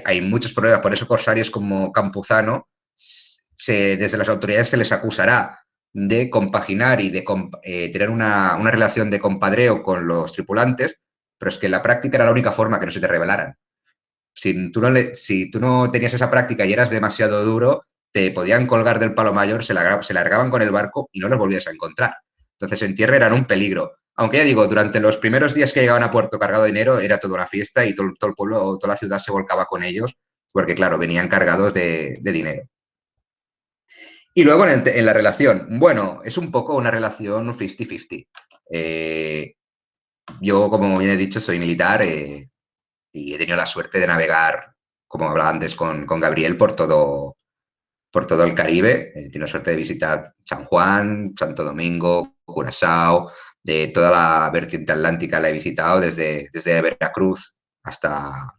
Speaker 2: Hay muchos problemas, por eso corsarios como Campuzano, desde las autoridades se les acusará de compaginar y de tener una relación de compadreo con los tripulantes, pero es que en la práctica era la única forma que no se te rebelaran. Si tú no tenías esa práctica y eras demasiado duro, te podían colgar del palo mayor, se largaban con el barco y no los volvías a encontrar. Entonces en tierra eran un peligro. aunque ya digo, durante los primeros días que llegaban a puerto cargado de dinero era toda una fiesta y todo el pueblo, toda la ciudad se volcaba con ellos, porque claro, venían cargados de dinero. Y luego en la relación, bueno, es un poco una relación 50-50. Yo, como bien he dicho, soy militar y he tenido la suerte de navegar, como hablaba antes con Gabriel, por todo el Caribe. He tenido la suerte de visitar San Juan, Santo Domingo, Curazao, de toda la vertiente atlántica la he visitado, desde Veracruz hasta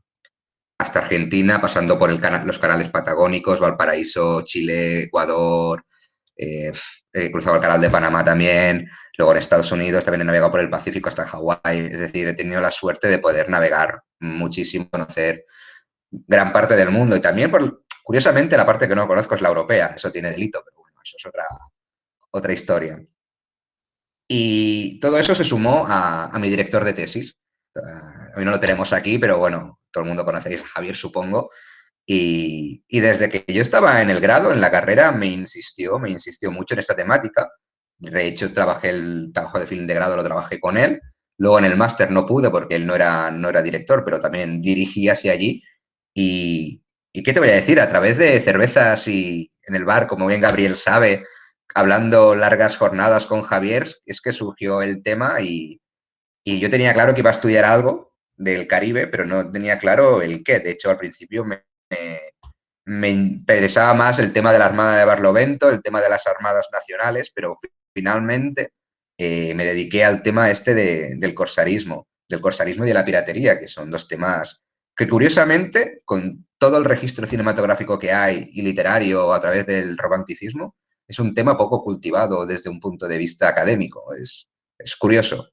Speaker 2: Argentina, pasando por los canales patagónicos, Valparaíso, Chile, Ecuador, he cruzado el canal de Panamá también, luego en Estados Unidos también he navegado por el Pacífico hasta Hawái, es decir, he tenido la suerte de poder navegar muchísimo, conocer gran parte del mundo y también, curiosamente, la parte que no conozco es la europea, eso tiene delito, pero bueno, eso es otra historia. Y todo eso se sumó a mi director de tesis. Hoy no lo tenemos aquí, pero bueno, todo el mundo conocéis a Javier, supongo. Y desde que yo estaba en el grado, en la carrera, me insistió mucho en esta temática. De hecho, el trabajo de fin de grado lo trabajé con él. Luego en el máster no pude porque él no era director, pero también dirigí hacia allí. Y ¿qué te voy a decir? A través de cervezas y en el bar, como bien Gabriel sabe, hablando largas jornadas con Javier, es que surgió el tema y yo tenía claro que iba a estudiar algo del Caribe, pero no tenía claro el qué. De hecho, al principio me interesaba más el tema de la Armada de Barlovento, el tema de las armadas nacionales, pero finalmente me dediqué al tema del corsarismo y de la piratería, que son dos temas que curiosamente, con todo el registro cinematográfico que hay y literario a través del romanticismo, es un tema poco cultivado desde un punto de vista académico. Es curioso.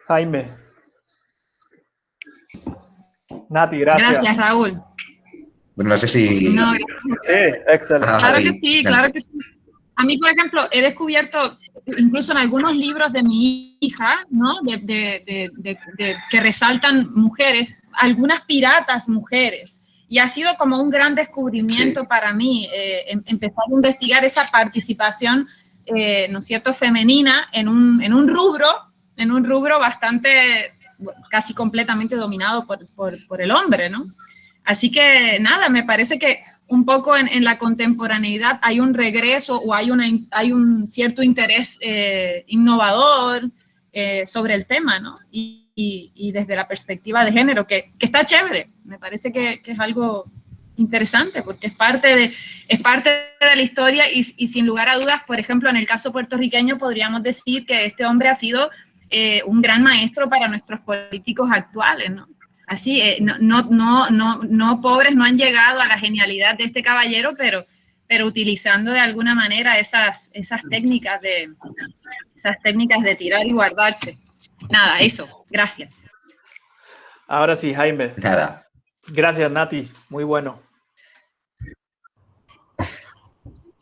Speaker 1: Jaime. Nati, gracias.
Speaker 5: Gracias, Raúl.
Speaker 2: No sé si...
Speaker 5: No,
Speaker 1: sí, excelente.
Speaker 5: Claro que sí, claro que sí. A mí, por ejemplo, he descubierto, incluso en algunos libros de mi hija, ¿no? Que resaltan mujeres, algunas piratas mujeres. Y ha sido como un gran descubrimiento para mí empezar a investigar esa participación, ¿no es cierto?, femenina en un rubro bastante, casi completamente dominado por el hombre, ¿no? Así que nada, me parece que un poco en la contemporaneidad hay un regreso o hay un cierto interés innovador sobre el tema, ¿no? Y desde la perspectiva de género, que está chévere. Me parece que es algo interesante porque es parte de la historia y sin lugar a dudas, por ejemplo, en el caso puertorriqueño podríamos decir que este hombre ha sido un gran maestro para nuestros políticos actuales, ¿no? Así, no pobres no han llegado a la genialidad de este caballero, pero utilizando de alguna manera esas técnicas de tirar y guardarse. Nada, eso. Gracias.
Speaker 1: Ahora sí, Jaime.
Speaker 2: Nada.
Speaker 1: Gracias, Nati. Muy bueno.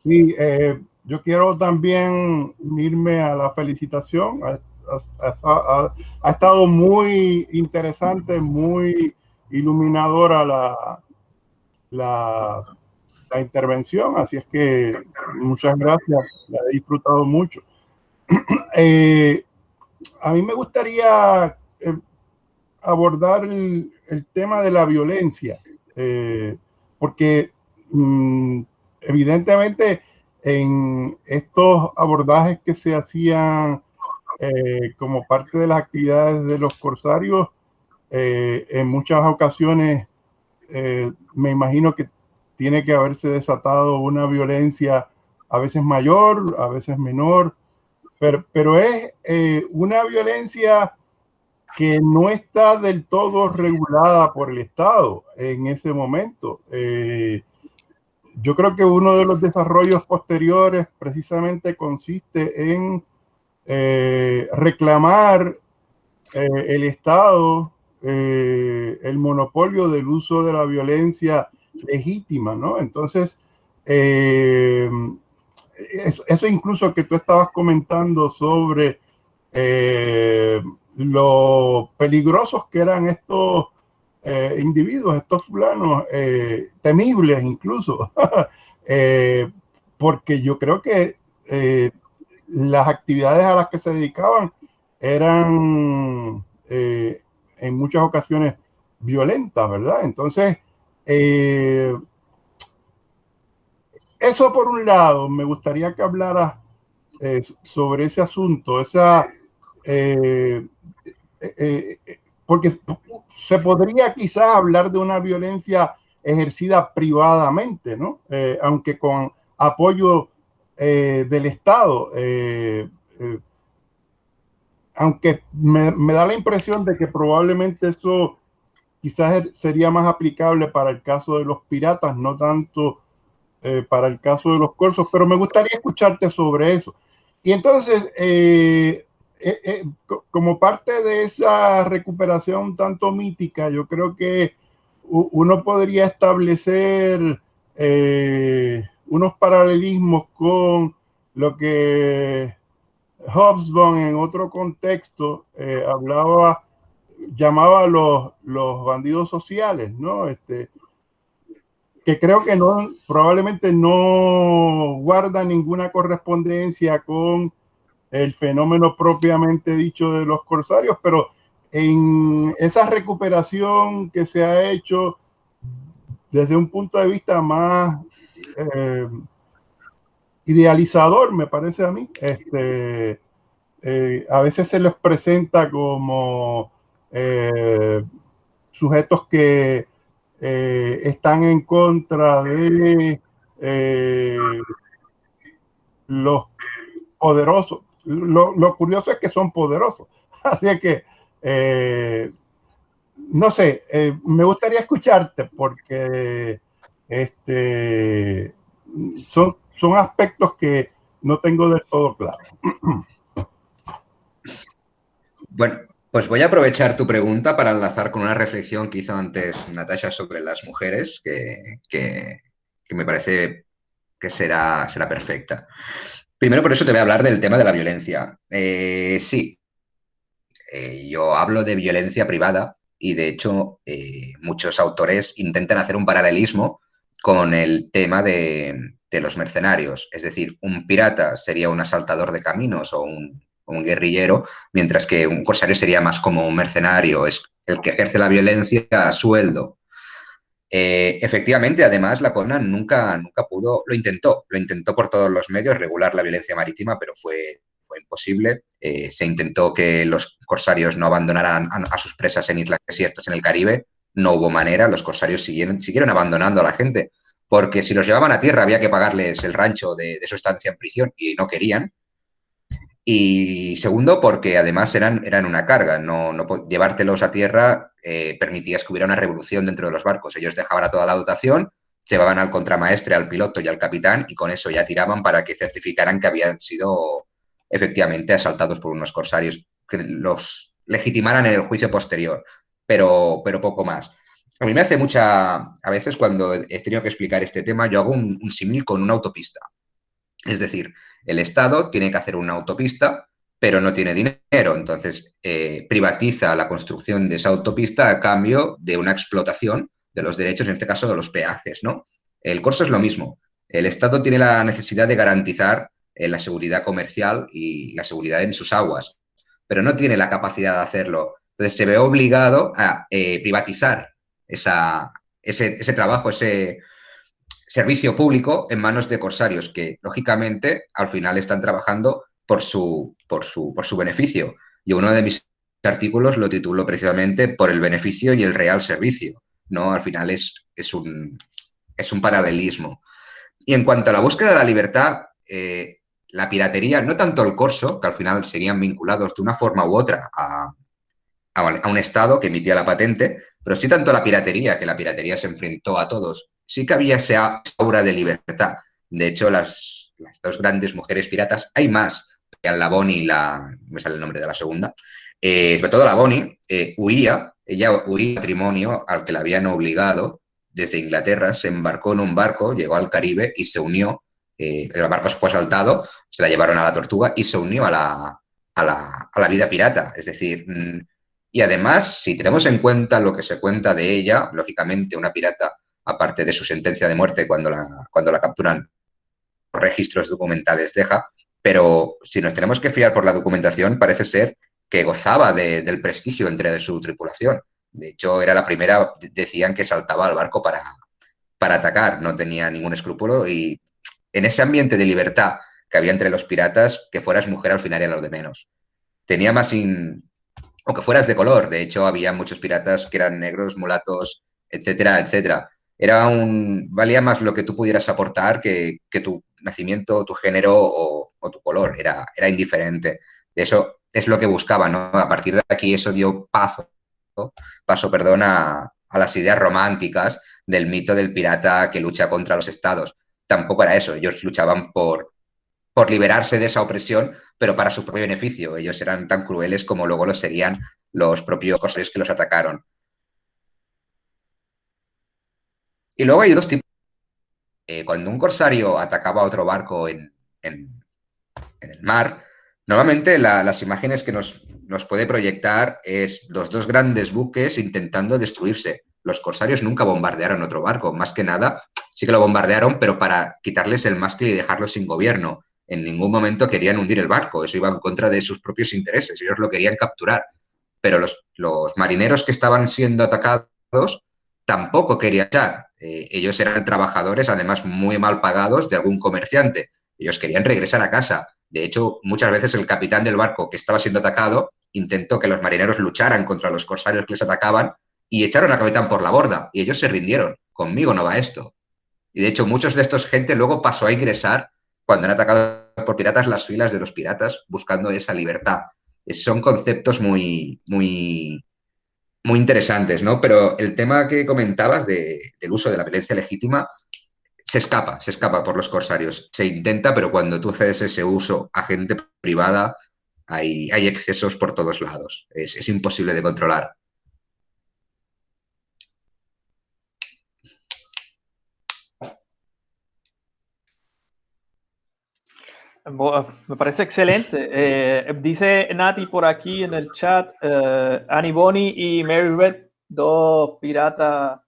Speaker 6: Sí, yo quiero también unirme a la felicitación. Ha estado muy interesante, muy iluminadora la intervención, así es que muchas gracias, la he disfrutado mucho. A mí me gustaría abordar el tema de la violencia, porque evidentemente en estos abordajes que se hacían como parte de las actividades de los corsarios, en muchas ocasiones me imagino que tiene que haberse desatado una violencia a veces mayor, a veces menor, pero es una violencia que no está del todo regulada por el Estado en ese momento. Yo creo que uno de los desarrollos posteriores precisamente consiste en reclamar el Estado el monopolio del uso de la violencia legítima, ¿no? Entonces, eso incluso que tú estabas comentando sobre lo peligrosos que eran estos individuos, estos fulanos, temibles incluso, porque yo creo que las actividades a las que se dedicaban eran en muchas ocasiones violentas, ¿verdad? Entonces, eso por un lado, me gustaría que hablaras sobre ese asunto, porque se podría quizás hablar de una violencia ejercida privadamente, ¿no? Aunque con apoyo del Estado. Aunque me da la impresión de que probablemente eso quizás sería más aplicable para el caso de los piratas, no tanto para el caso de los corsos, pero me gustaría escucharte sobre eso. Y entonces, como parte de esa recuperación tanto mítica, yo creo que uno podría establecer unos paralelismos con lo que Hobsbawm en otro contexto llamaba a los bandidos sociales, ¿no? Que creo que probablemente no guarda ninguna correspondencia con el fenómeno propiamente dicho de los corsarios, pero en esa recuperación que se ha hecho desde un punto de vista más idealizador, me parece a mí, a veces se les presenta como sujetos que están en contra de los poderosos. Lo curioso es que son poderosos. Así que, no sé, me gustaría escucharte porque son aspectos que no tengo del todo claro.
Speaker 2: Bueno, pues voy a aprovechar tu pregunta para enlazar con una reflexión que hizo antes Natasha sobre las mujeres, que me parece que será perfecta. Primero, por eso te voy a hablar del tema de la violencia. Sí, yo hablo de violencia privada y, de hecho, muchos autores intentan hacer un paralelismo con el tema de los mercenarios. Es decir, un pirata sería un asaltador de caminos o un guerrillero, mientras que un corsario sería más como un mercenario, es el que ejerce la violencia a sueldo. Efectivamente, además, la corona nunca pudo, lo intentó por todos los medios regular la violencia marítima, pero fue imposible. Se intentó que los corsarios no abandonaran a sus presas en islas desiertas en el Caribe, no hubo manera, los corsarios siguieron abandonando a la gente, porque si los llevaban a tierra había que pagarles el rancho de su estancia en prisión y no querían. Y segundo, porque además eran una carga. Llevártelos a tierra permitías que hubiera una revolución dentro de los barcos. Ellos dejaban a toda la dotación, llevaban al contramaestre, al piloto y al capitán, y con eso ya tiraban para que certificaran que habían sido efectivamente asaltados por unos corsarios, que los legitimaran en el juicio posterior, pero poco más. A mí me hace a veces cuando he tenido que explicar este tema, yo hago un símil con una autopista. Es decir, el Estado tiene que hacer una autopista, pero no tiene dinero. Entonces, privatiza la construcción de esa autopista a cambio de una explotación de los derechos, en este caso de los peajes, ¿no? El corso es lo mismo. El Estado tiene la necesidad de garantizar la seguridad comercial y la seguridad en sus aguas, pero no tiene la capacidad de hacerlo. Entonces, se ve obligado a privatizar ese trabajo, ese servicio público en manos de corsarios que, lógicamente, al final están trabajando por su beneficio. Y uno de mis artículos lo titulo precisamente por el beneficio y el real servicio, ¿no? Al final es un paralelismo. Y en cuanto a la búsqueda de la libertad, la piratería, no tanto el corso, que al final serían vinculados de una forma u otra a un Estado que emitía la patente, pero sí tanto la piratería, que la piratería se enfrentó a todos. Sí que había esa aura de libertad. De hecho, las dos grandes mujeres piratas, hay más, la Bonnie y me sale el nombre de la segunda, sobre todo la Bonnie, ella huía del matrimonio al que la habían obligado desde Inglaterra, se embarcó en un barco, llegó al Caribe y se unió, el barco fue asaltado, se la llevaron a la Tortuga y se unió a la vida pirata. Es decir, y además, si tenemos en cuenta lo que se cuenta de ella, lógicamente una pirata, aparte de su sentencia de muerte cuando la capturan, registros documentales deja, pero si nos tenemos que fiar por la documentación, parece ser que gozaba del prestigio entre su tripulación. De hecho, era la primera, decían que saltaba al barco para atacar, no tenía ningún escrúpulo y en ese ambiente de libertad que había entre los piratas, que fueras mujer al final era lo de menos. Tenía más o que fueras de color, de hecho había muchos piratas que eran negros, mulatos, etcétera, etcétera. Valía más lo que tú pudieras aportar que tu nacimiento, tu género o tu color, era indiferente. De eso es lo que buscaba, ¿no? A partir de aquí eso dio paso, a las ideas románticas del mito del pirata que lucha contra los estados. Tampoco era eso, ellos luchaban por liberarse de esa opresión, pero para su propio beneficio. Ellos eran tan crueles como luego lo serían los propios corsarios que los atacaron. Y luego hay dos tipos. Cuando un corsario atacaba a otro barco en el mar, normalmente las imágenes que nos puede proyectar es los dos grandes buques intentando destruirse. Los corsarios nunca bombardearon otro barco, más que nada sí que lo bombardearon, pero para quitarles el mástil y dejarlo sin gobierno. En ningún momento querían hundir el barco, eso iba en contra de sus propios intereses, ellos lo querían capturar. Pero los marineros que estaban siendo atacados tampoco querían echar. Ellos eran trabajadores, además muy mal pagados, de algún comerciante. Ellos querían regresar a casa. De hecho, muchas veces el capitán del barco que estaba siendo atacado intentó que los marineros lucharan contra los corsarios que les atacaban y echaron al capitán por la borda. Y ellos se rindieron. Conmigo no va esto. Y de hecho, muchos de estos gente luego pasó a ingresar cuando han atacado por piratas las filas de los piratas buscando esa libertad. Son conceptos muy, muy, muy interesantes, ¿no? Pero el tema que comentabas del uso de la violencia legítima se escapa por los corsarios. Se intenta, pero cuando tú cedes ese uso a gente privada, hay excesos por todos lados. Es imposible de controlar.
Speaker 1: Me parece excelente. Dice Nati por aquí en el chat, Annie Bonny y Mary Red, dos piratas,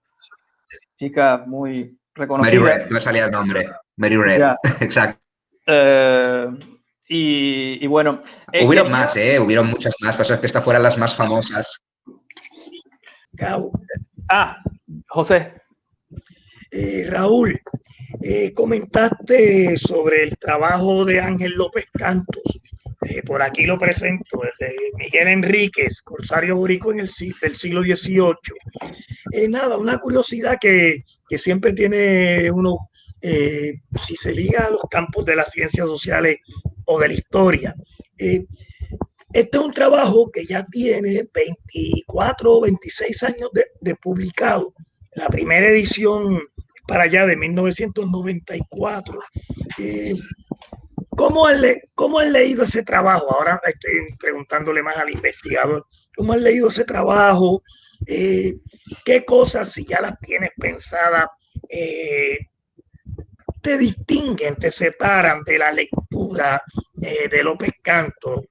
Speaker 1: chicas muy reconocidas.
Speaker 2: Mary Red, no me salía el nombre. Mary Red, yeah. Exacto.
Speaker 1: Y bueno.
Speaker 2: Hubieron más, hubieron muchas más cosas, que estas fueran las más famosas.
Speaker 1: José.
Speaker 3: Raúl, comentaste sobre el trabajo de Ángel López Cantos. Por aquí lo presento, el de Miguel Enríquez, corsario boricua del siglo XVIII. Nada, una curiosidad que siempre tiene uno, si se liga a los campos de las ciencias sociales o de la historia. Este es un trabajo que ya tiene 24 o 26 años de publicado. La primera edición para allá de 1994. ¿Cómo han leído ese trabajo? Ahora estoy preguntándole más al investigador. ¿Cómo han leído ese trabajo? ¿Qué cosas, si ya las tienes pensadas, te distinguen, te separan de la lectura de López Cantos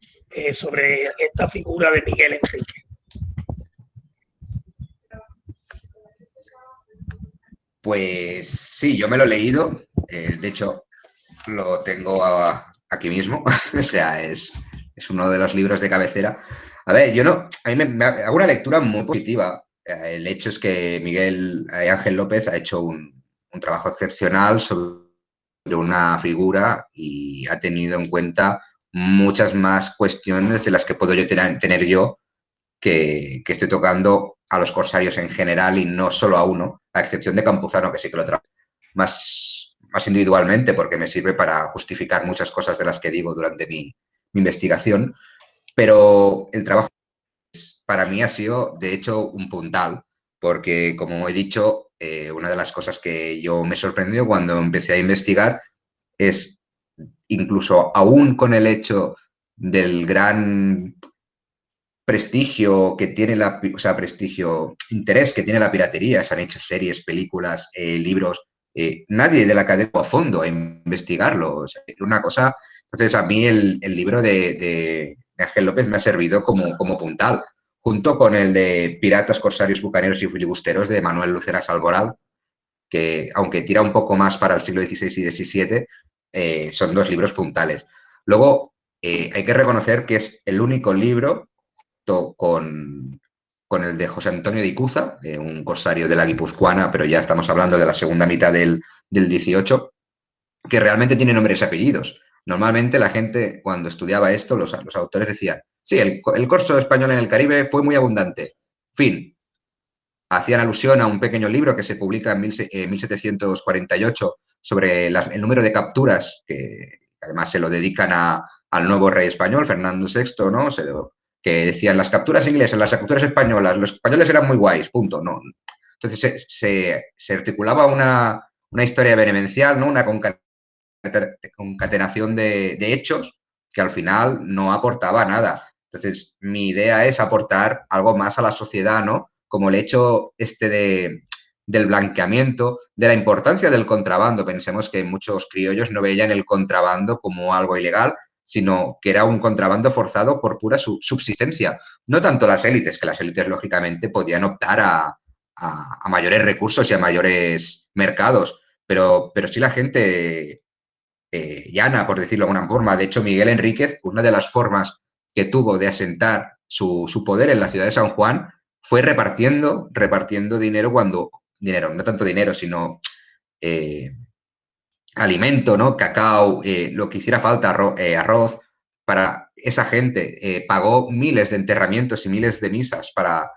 Speaker 3: sobre esta figura de Miguel Enríquez?
Speaker 2: Pues sí, yo me lo he leído. De hecho, lo tengo aquí mismo. O sea, es uno de los libros de cabecera. A ver, a mí me hago una lectura muy positiva. El hecho es que Ángel López ha hecho un trabajo excepcional sobre una figura y ha tenido en cuenta muchas más cuestiones de las que puedo yo tener yo, que estoy tocando a los corsarios en general y no solo a uno, a excepción de Campuzano, que sí que lo trabajo más individualmente, porque me sirve para justificar muchas cosas de las que digo durante mi investigación. Pero el trabajo para mí ha sido, de hecho, un puntal, porque, como he dicho, una de las cosas que yo me sorprendió cuando empecé a investigar es, incluso aún con el hecho del gran prestigio que tiene interés que tiene la piratería, se han hecho series, películas, libros, nadie de la academia a fondo a investigarlo. O sea, una cosa. Entonces, a mí el libro de Ángel López me ha servido como puntal, junto con el de Piratas, Corsarios, Bucaneros y Filibusteros de Manuel Lucera Alboral, que, aunque tira un poco más para el siglo XVI y XVII, son dos libros puntales. Luego, hay que reconocer que es el único libro con el de José Antonio de Icuza, un corsario de la Guipuzcoana, pero ya estamos hablando de la segunda mitad del 18, que realmente tiene nombres y apellidos. Normalmente la gente, cuando estudiaba esto, los autores decían, sí, el corso español en el Caribe fue muy abundante. Fin. Hacían alusión a un pequeño libro que se publica en 1748 sobre el número de capturas, que además se lo dedican al nuevo rey español, Fernando VI, ¿no? Que decían las capturas inglesas, las capturas españolas, los españoles eran muy guays, punto. ¿No? Entonces se articulaba una historia benemencial, ¿no? Una concatenación de hechos que al final no aportaba nada. Entonces, mi idea es aportar algo más a la sociedad, ¿no? Como el hecho del blanqueamiento, de la importancia del contrabando. Pensemos que muchos criollos no veían el contrabando como algo ilegal, sino que era un contrabando forzado por pura subsistencia. No tanto las élites, que las élites lógicamente podían optar a mayores recursos y a mayores mercados, pero sí la gente llana, por decirlo de alguna forma. De hecho, Miguel Enríquez, una de las formas que tuvo de asentar su poder en la ciudad de San Juan fue repartiendo dinero dinero, no tanto dinero, sino alimento, ¿no? Cacao, lo que hiciera falta, arroz, para esa gente. Pagó miles de enterramientos y miles de misas para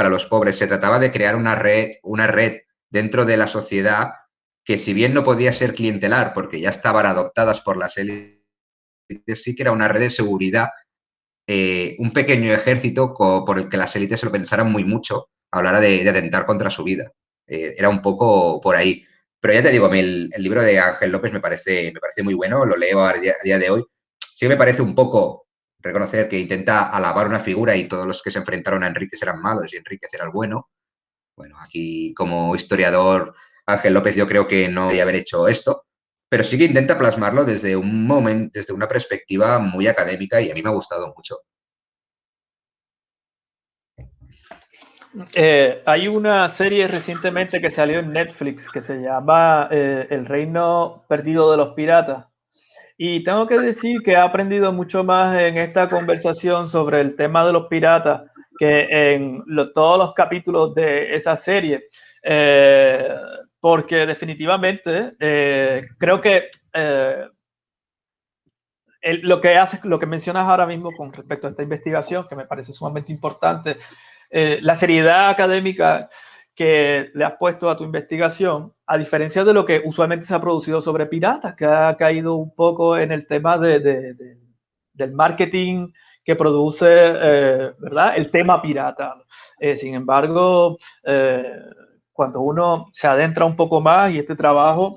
Speaker 2: los pobres. Se trataba de crear una red dentro de la sociedad que, si bien no podía ser clientelar porque ya estaban adoptadas por las élites, sí que era una red de seguridad, un pequeño ejército por el que las élites se lo pensaran muy mucho a la hora de atentar contra su vida. Era un poco por ahí. Pero ya te digo, el libro de Ángel López me parece muy bueno, lo leo a día de hoy. Sí me parece un poco reconocer que intenta alabar una figura y todos los que se enfrentaron a Enríquez eran malos y Enríquez era el bueno. Bueno, aquí como historiador, Ángel López yo creo que no debería haber hecho esto, pero sí que intenta plasmarlo desde desde una perspectiva muy académica, y a mí me ha gustado mucho.
Speaker 1: Hay una serie recientemente que salió en Netflix que se llama El Reino Perdido de los Piratas. Y tengo que decir que he aprendido mucho más en esta conversación sobre el tema de los piratas que en todos los capítulos de esa serie. Porque definitivamente creo que lo que mencionas ahora mismo con respecto a esta investigación, que me parece sumamente importante, la seriedad académica que le has puesto a tu investigación, a diferencia de lo que usualmente se ha producido sobre piratas, que ha caído un poco en el tema del marketing que produce, ¿verdad?, el tema pirata. Sin embargo, cuando uno se adentra un poco más, y este trabajo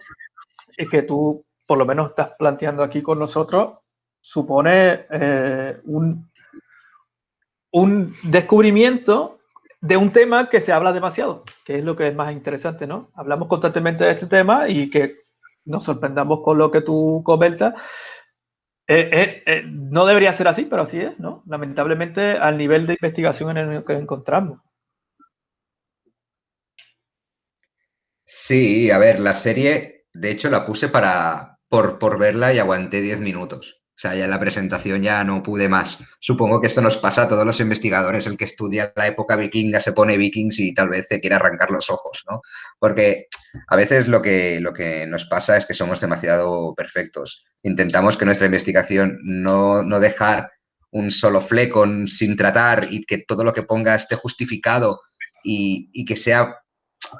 Speaker 1: que tú por lo menos estás planteando aquí con nosotros, supone un descubrimiento de un tema que se habla demasiado, que es lo que es más interesante, ¿no? Hablamos constantemente de este tema y que nos sorprendamos con lo que tú comentas. No debería ser así, pero así es, ¿no? Lamentablemente, al nivel de investigación en el que encontramos.
Speaker 2: Sí, a ver, la serie, de hecho, la puse por verla y aguanté 10 minutos. O sea, ya en la presentación ya no pude más. Supongo que esto nos pasa a todos los investigadores. El que estudia la época vikinga se pone Vikings y tal vez se quiere arrancar los ojos, ¿no? Porque a veces lo que nos pasa es que somos demasiado perfectos. Intentamos que nuestra investigación no dejar un solo fleco sin tratar, y que todo lo que ponga esté justificado y que sea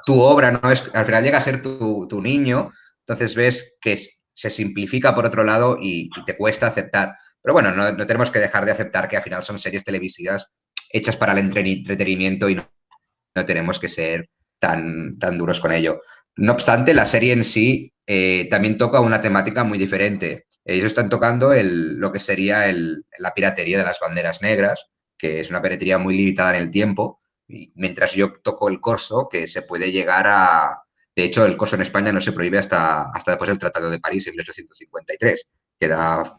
Speaker 2: tu obra, ¿no? Al final llega a ser tu niño, entonces ves que se simplifica por otro lado y te cuesta aceptar. Pero bueno, no tenemos que dejar de aceptar que al final son series televisivas hechas para el entretenimiento y no tenemos que ser tan duros con ello. No obstante, la serie en sí también toca una temática muy diferente. Ellos están tocando lo que sería la piratería de las banderas negras, que es una piratería muy limitada en el tiempo, mientras yo toco el corso, que se puede llegar a... De hecho, el corso en España no se prohíbe hasta después del Tratado de París en 1853.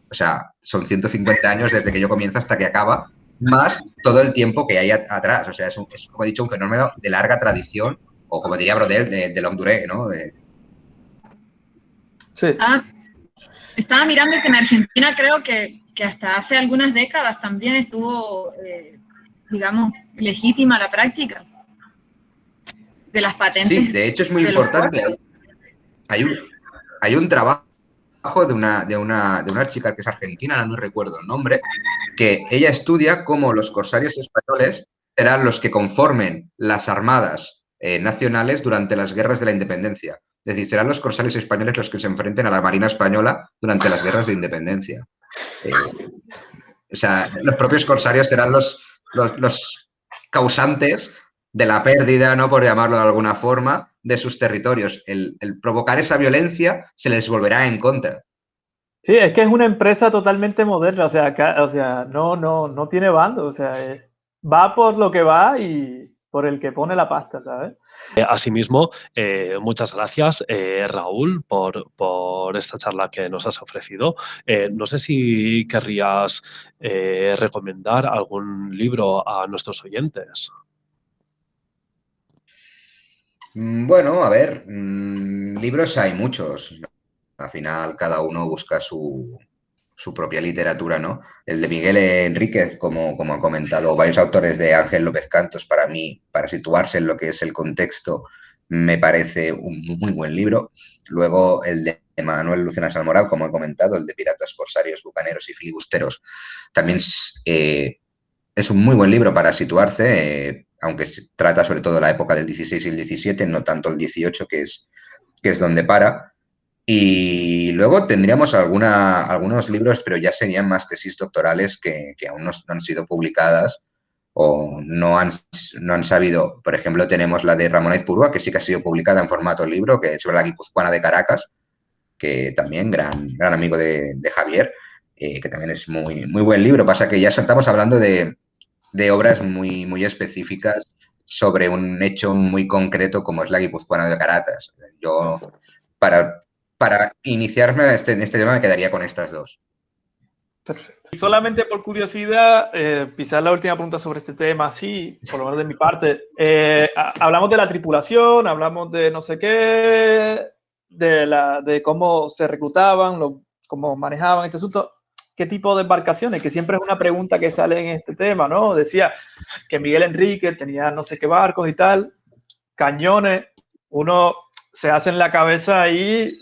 Speaker 2: O sea, son 150 años desde que yo comienzo hasta que acaba, más todo el tiempo que hay atrás. O sea, es como he dicho, un fenómeno de larga tradición, o como diría Brodel, de longue durée, ¿no?
Speaker 1: Sí.
Speaker 5: Estaba mirando que en Argentina creo que hasta hace algunas décadas también estuvo, digamos, legítima la práctica de las patentes.
Speaker 2: Sí, de hecho es muy importante. Hay un trabajo de una chica que es argentina, no recuerdo el nombre, que ella estudia cómo los corsarios españoles serán los que conformen las armadas nacionales durante las guerras de la independencia. Es decir, serán los corsarios españoles los que se enfrenten a la Marina española durante las guerras de independencia. O sea, los propios corsarios serán los causantes de la pérdida, ¿no?, por llamarlo de alguna forma, de sus territorios. El provocar esa violencia se les volverá en contra.
Speaker 1: Sí, es que es una empresa totalmente moderna, o sea, no tiene bando, o sea, va por lo que va y por el que pone la pasta, ¿sabes?
Speaker 7: Asimismo, muchas gracias, Raúl, por esta charla que nos has ofrecido. No sé si querrías recomendar algún libro a nuestros oyentes.
Speaker 2: Bueno, a ver, libros hay muchos. Al final cada uno busca su propia literatura, ¿no? El de Miguel Enríquez, como ha comentado, varios autores de Ángel López Cantos, para mí, para situarse en lo que es el contexto, me parece un muy buen libro. Luego el de Manuel Lucena Salmoral, como he comentado, el de Piratas, Corsarios, Bucaneros y Filibusteros, también es un muy buen libro para situarse, aunque trata sobre todo la época del 16 y el 17, no tanto el 18, que es donde para. Y luego tendríamos algunos libros, pero ya serían más tesis doctorales que aún no han sido publicadas o no han sabido. Por ejemplo, tenemos la de Ramón Aizpurúa, que sí que ha sido publicada en formato libro, que es sobre la guipuzcoana de Caracas, que también gran amigo de Javier, que también es muy buen libro. Pasa que ya estamos hablando de obras muy específicas sobre un hecho muy concreto como es la guipuzcoana de Caracas. Yo, para iniciarme en este tema, me quedaría con estas dos.
Speaker 1: Perfecto. Y solamente por curiosidad, quizás la última pregunta sobre este tema, sí, por lo menos de mi parte. Hablamos de la tripulación, hablamos de no sé qué, de cómo se reclutaban, cómo manejaban este asunto. ¿Qué tipo de embarcaciones? Que siempre es una pregunta que sale en este tema, ¿no? Decía que Miguel Enrique tenía no sé qué barcos y tal, cañones. Uno se hace en la cabeza ahí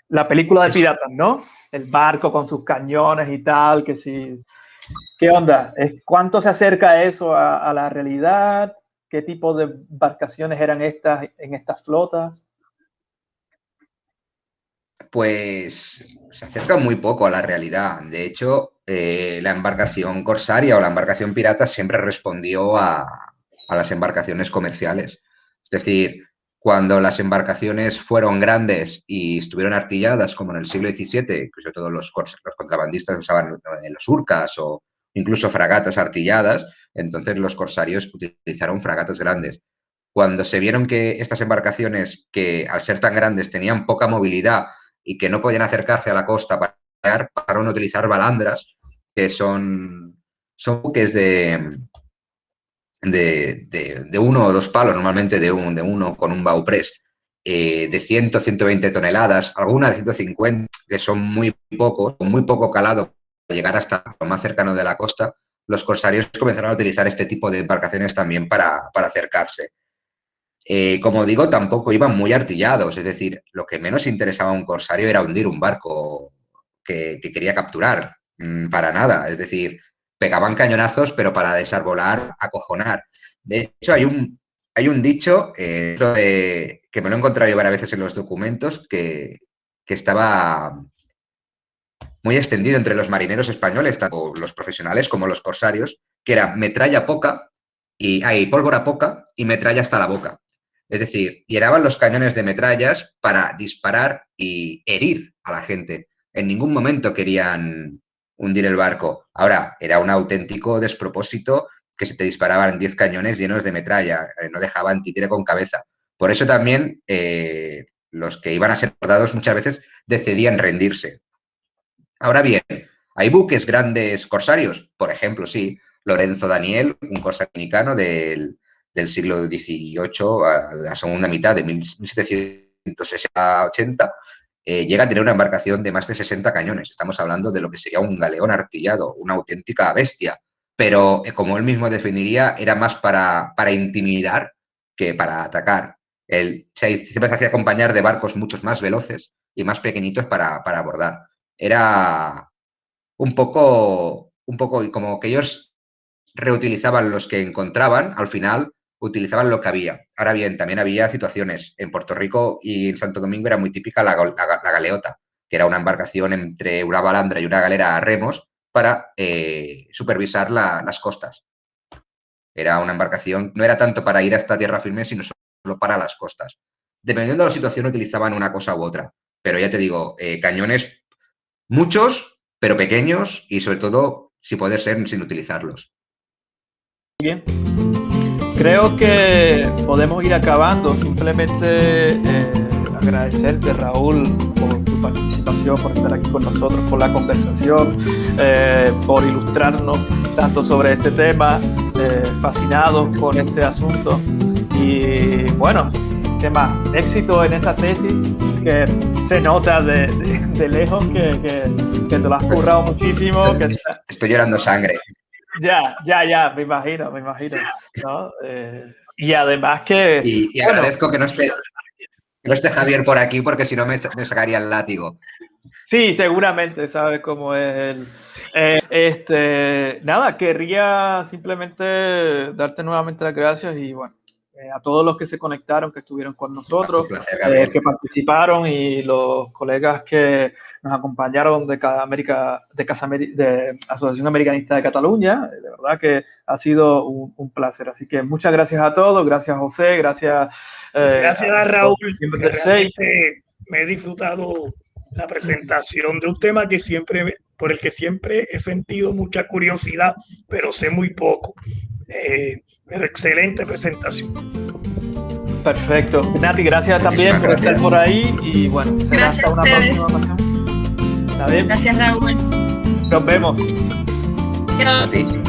Speaker 1: la película de piratas, ¿no? El barco con sus cañones y tal, que sí. ¿Qué onda? ¿Cuánto se acerca eso a la realidad? ¿Qué tipo de embarcaciones eran estas en estas flotas?
Speaker 2: Pues se acerca muy poco a la realidad. De hecho, la embarcación corsaria o la embarcación pirata siempre respondió a las embarcaciones comerciales. Es decir, cuando las embarcaciones fueron grandes y estuvieron artilladas, como en el siglo XVII, que sobre todo los contrabandistas usaban los urcas o incluso fragatas artilladas, entonces los corsarios utilizaron fragatas grandes. Cuando se vieron que estas embarcaciones, que al ser tan grandes tenían poca movilidad y que no podían acercarse a la costa para llegar, pasaron a utilizar balandras, que son buques de uno o dos palos, normalmente de uno con un bauprés, de 100, 120 toneladas, algunas de 150, que son muy pocos, con muy poco calado para llegar hasta lo más cercano de la costa. Los corsarios comenzaron a utilizar este tipo de embarcaciones también para acercarse. Como digo, tampoco iban muy artillados, es decir, lo que menos interesaba a un corsario era hundir un barco que quería capturar, para nada, es decir, pegaban cañonazos, pero para desarbolar, acojonar. De hecho, hay un dicho que me lo he encontrado yo varias veces en los documentos, que estaba muy extendido entre los marineros españoles, tanto los profesionales como los corsarios, que era metralla poca, y hay pólvora poca y metralla hasta la boca. Es decir, llenaban los cañones de metrallas para disparar y herir a la gente. En ningún momento querían hundir el barco. Ahora, era un auténtico despropósito que se te disparaban 10 cañones llenos de metralla. No dejaban títere con cabeza. Por eso también los que iban a ser abordados muchas veces decidían rendirse. Ahora bien, ¿hay buques grandes corsarios? Por ejemplo, sí. Lorenzo Daniel, un corsario dominicano del siglo XVIII a la segunda mitad de 1760-80, llega a tener una embarcación de más de 60 cañones. Estamos hablando de lo que sería un galeón artillado, una auténtica bestia. Pero, como él mismo definiría, era más para intimidar que para atacar. Siempre se hacía acompañar de barcos mucho más veloces y más pequeñitos para abordar. Era un poco como que ellos reutilizaban los que encontraban, al final utilizaban lo que había. Ahora bien, también había situaciones. En Puerto Rico y en Santo Domingo era muy típica la galeota, que era una embarcación entre una balandra y una galera a remos para supervisar las costas. Era una embarcación, no era tanto para ir hasta tierra firme, sino solo para las costas. Dependiendo de la situación utilizaban una cosa u otra. Pero ya te digo, cañones muchos, pero pequeños y sobre todo, si puede ser, sin utilizarlos.
Speaker 1: Bien. Creo que podemos ir acabando. Simplemente agradecerte, Raúl, por tu participación, por estar aquí con nosotros, por la conversación, por ilustrarnos tanto sobre este tema, fascinados con este asunto. Y bueno, ¿qué más? Éxito en esa tesis que se nota de lejos que te lo has currado muchísimo.
Speaker 2: Estoy llorando sangre.
Speaker 1: Ya, me imagino, ¿no? Y además que...
Speaker 2: Y agradezco que no esté Javier por aquí, porque si no me sacaría el látigo.
Speaker 1: Sí, seguramente, sabes cómo es nada, querría simplemente darte nuevamente las gracias y bueno, a todos los que se conectaron, que estuvieron con nosotros,
Speaker 2: placer,
Speaker 1: que participaron y los colegas que nos acompañaron de Asociación Americanista de Cataluña. De verdad que ha sido un placer. Así que muchas gracias a todos. Gracias, José. Gracias
Speaker 3: a Raúl. Realmente me he disfrutado la presentación de un tema por el que siempre he sentido mucha curiosidad, pero sé muy poco. Pero excelente presentación.
Speaker 1: Perfecto. Nati, gracias también por estar por ahí y bueno, será hasta una próxima ocasión. ¿Está bien?
Speaker 5: Gracias, Raúl.
Speaker 1: Nos vemos.
Speaker 5: Gracias.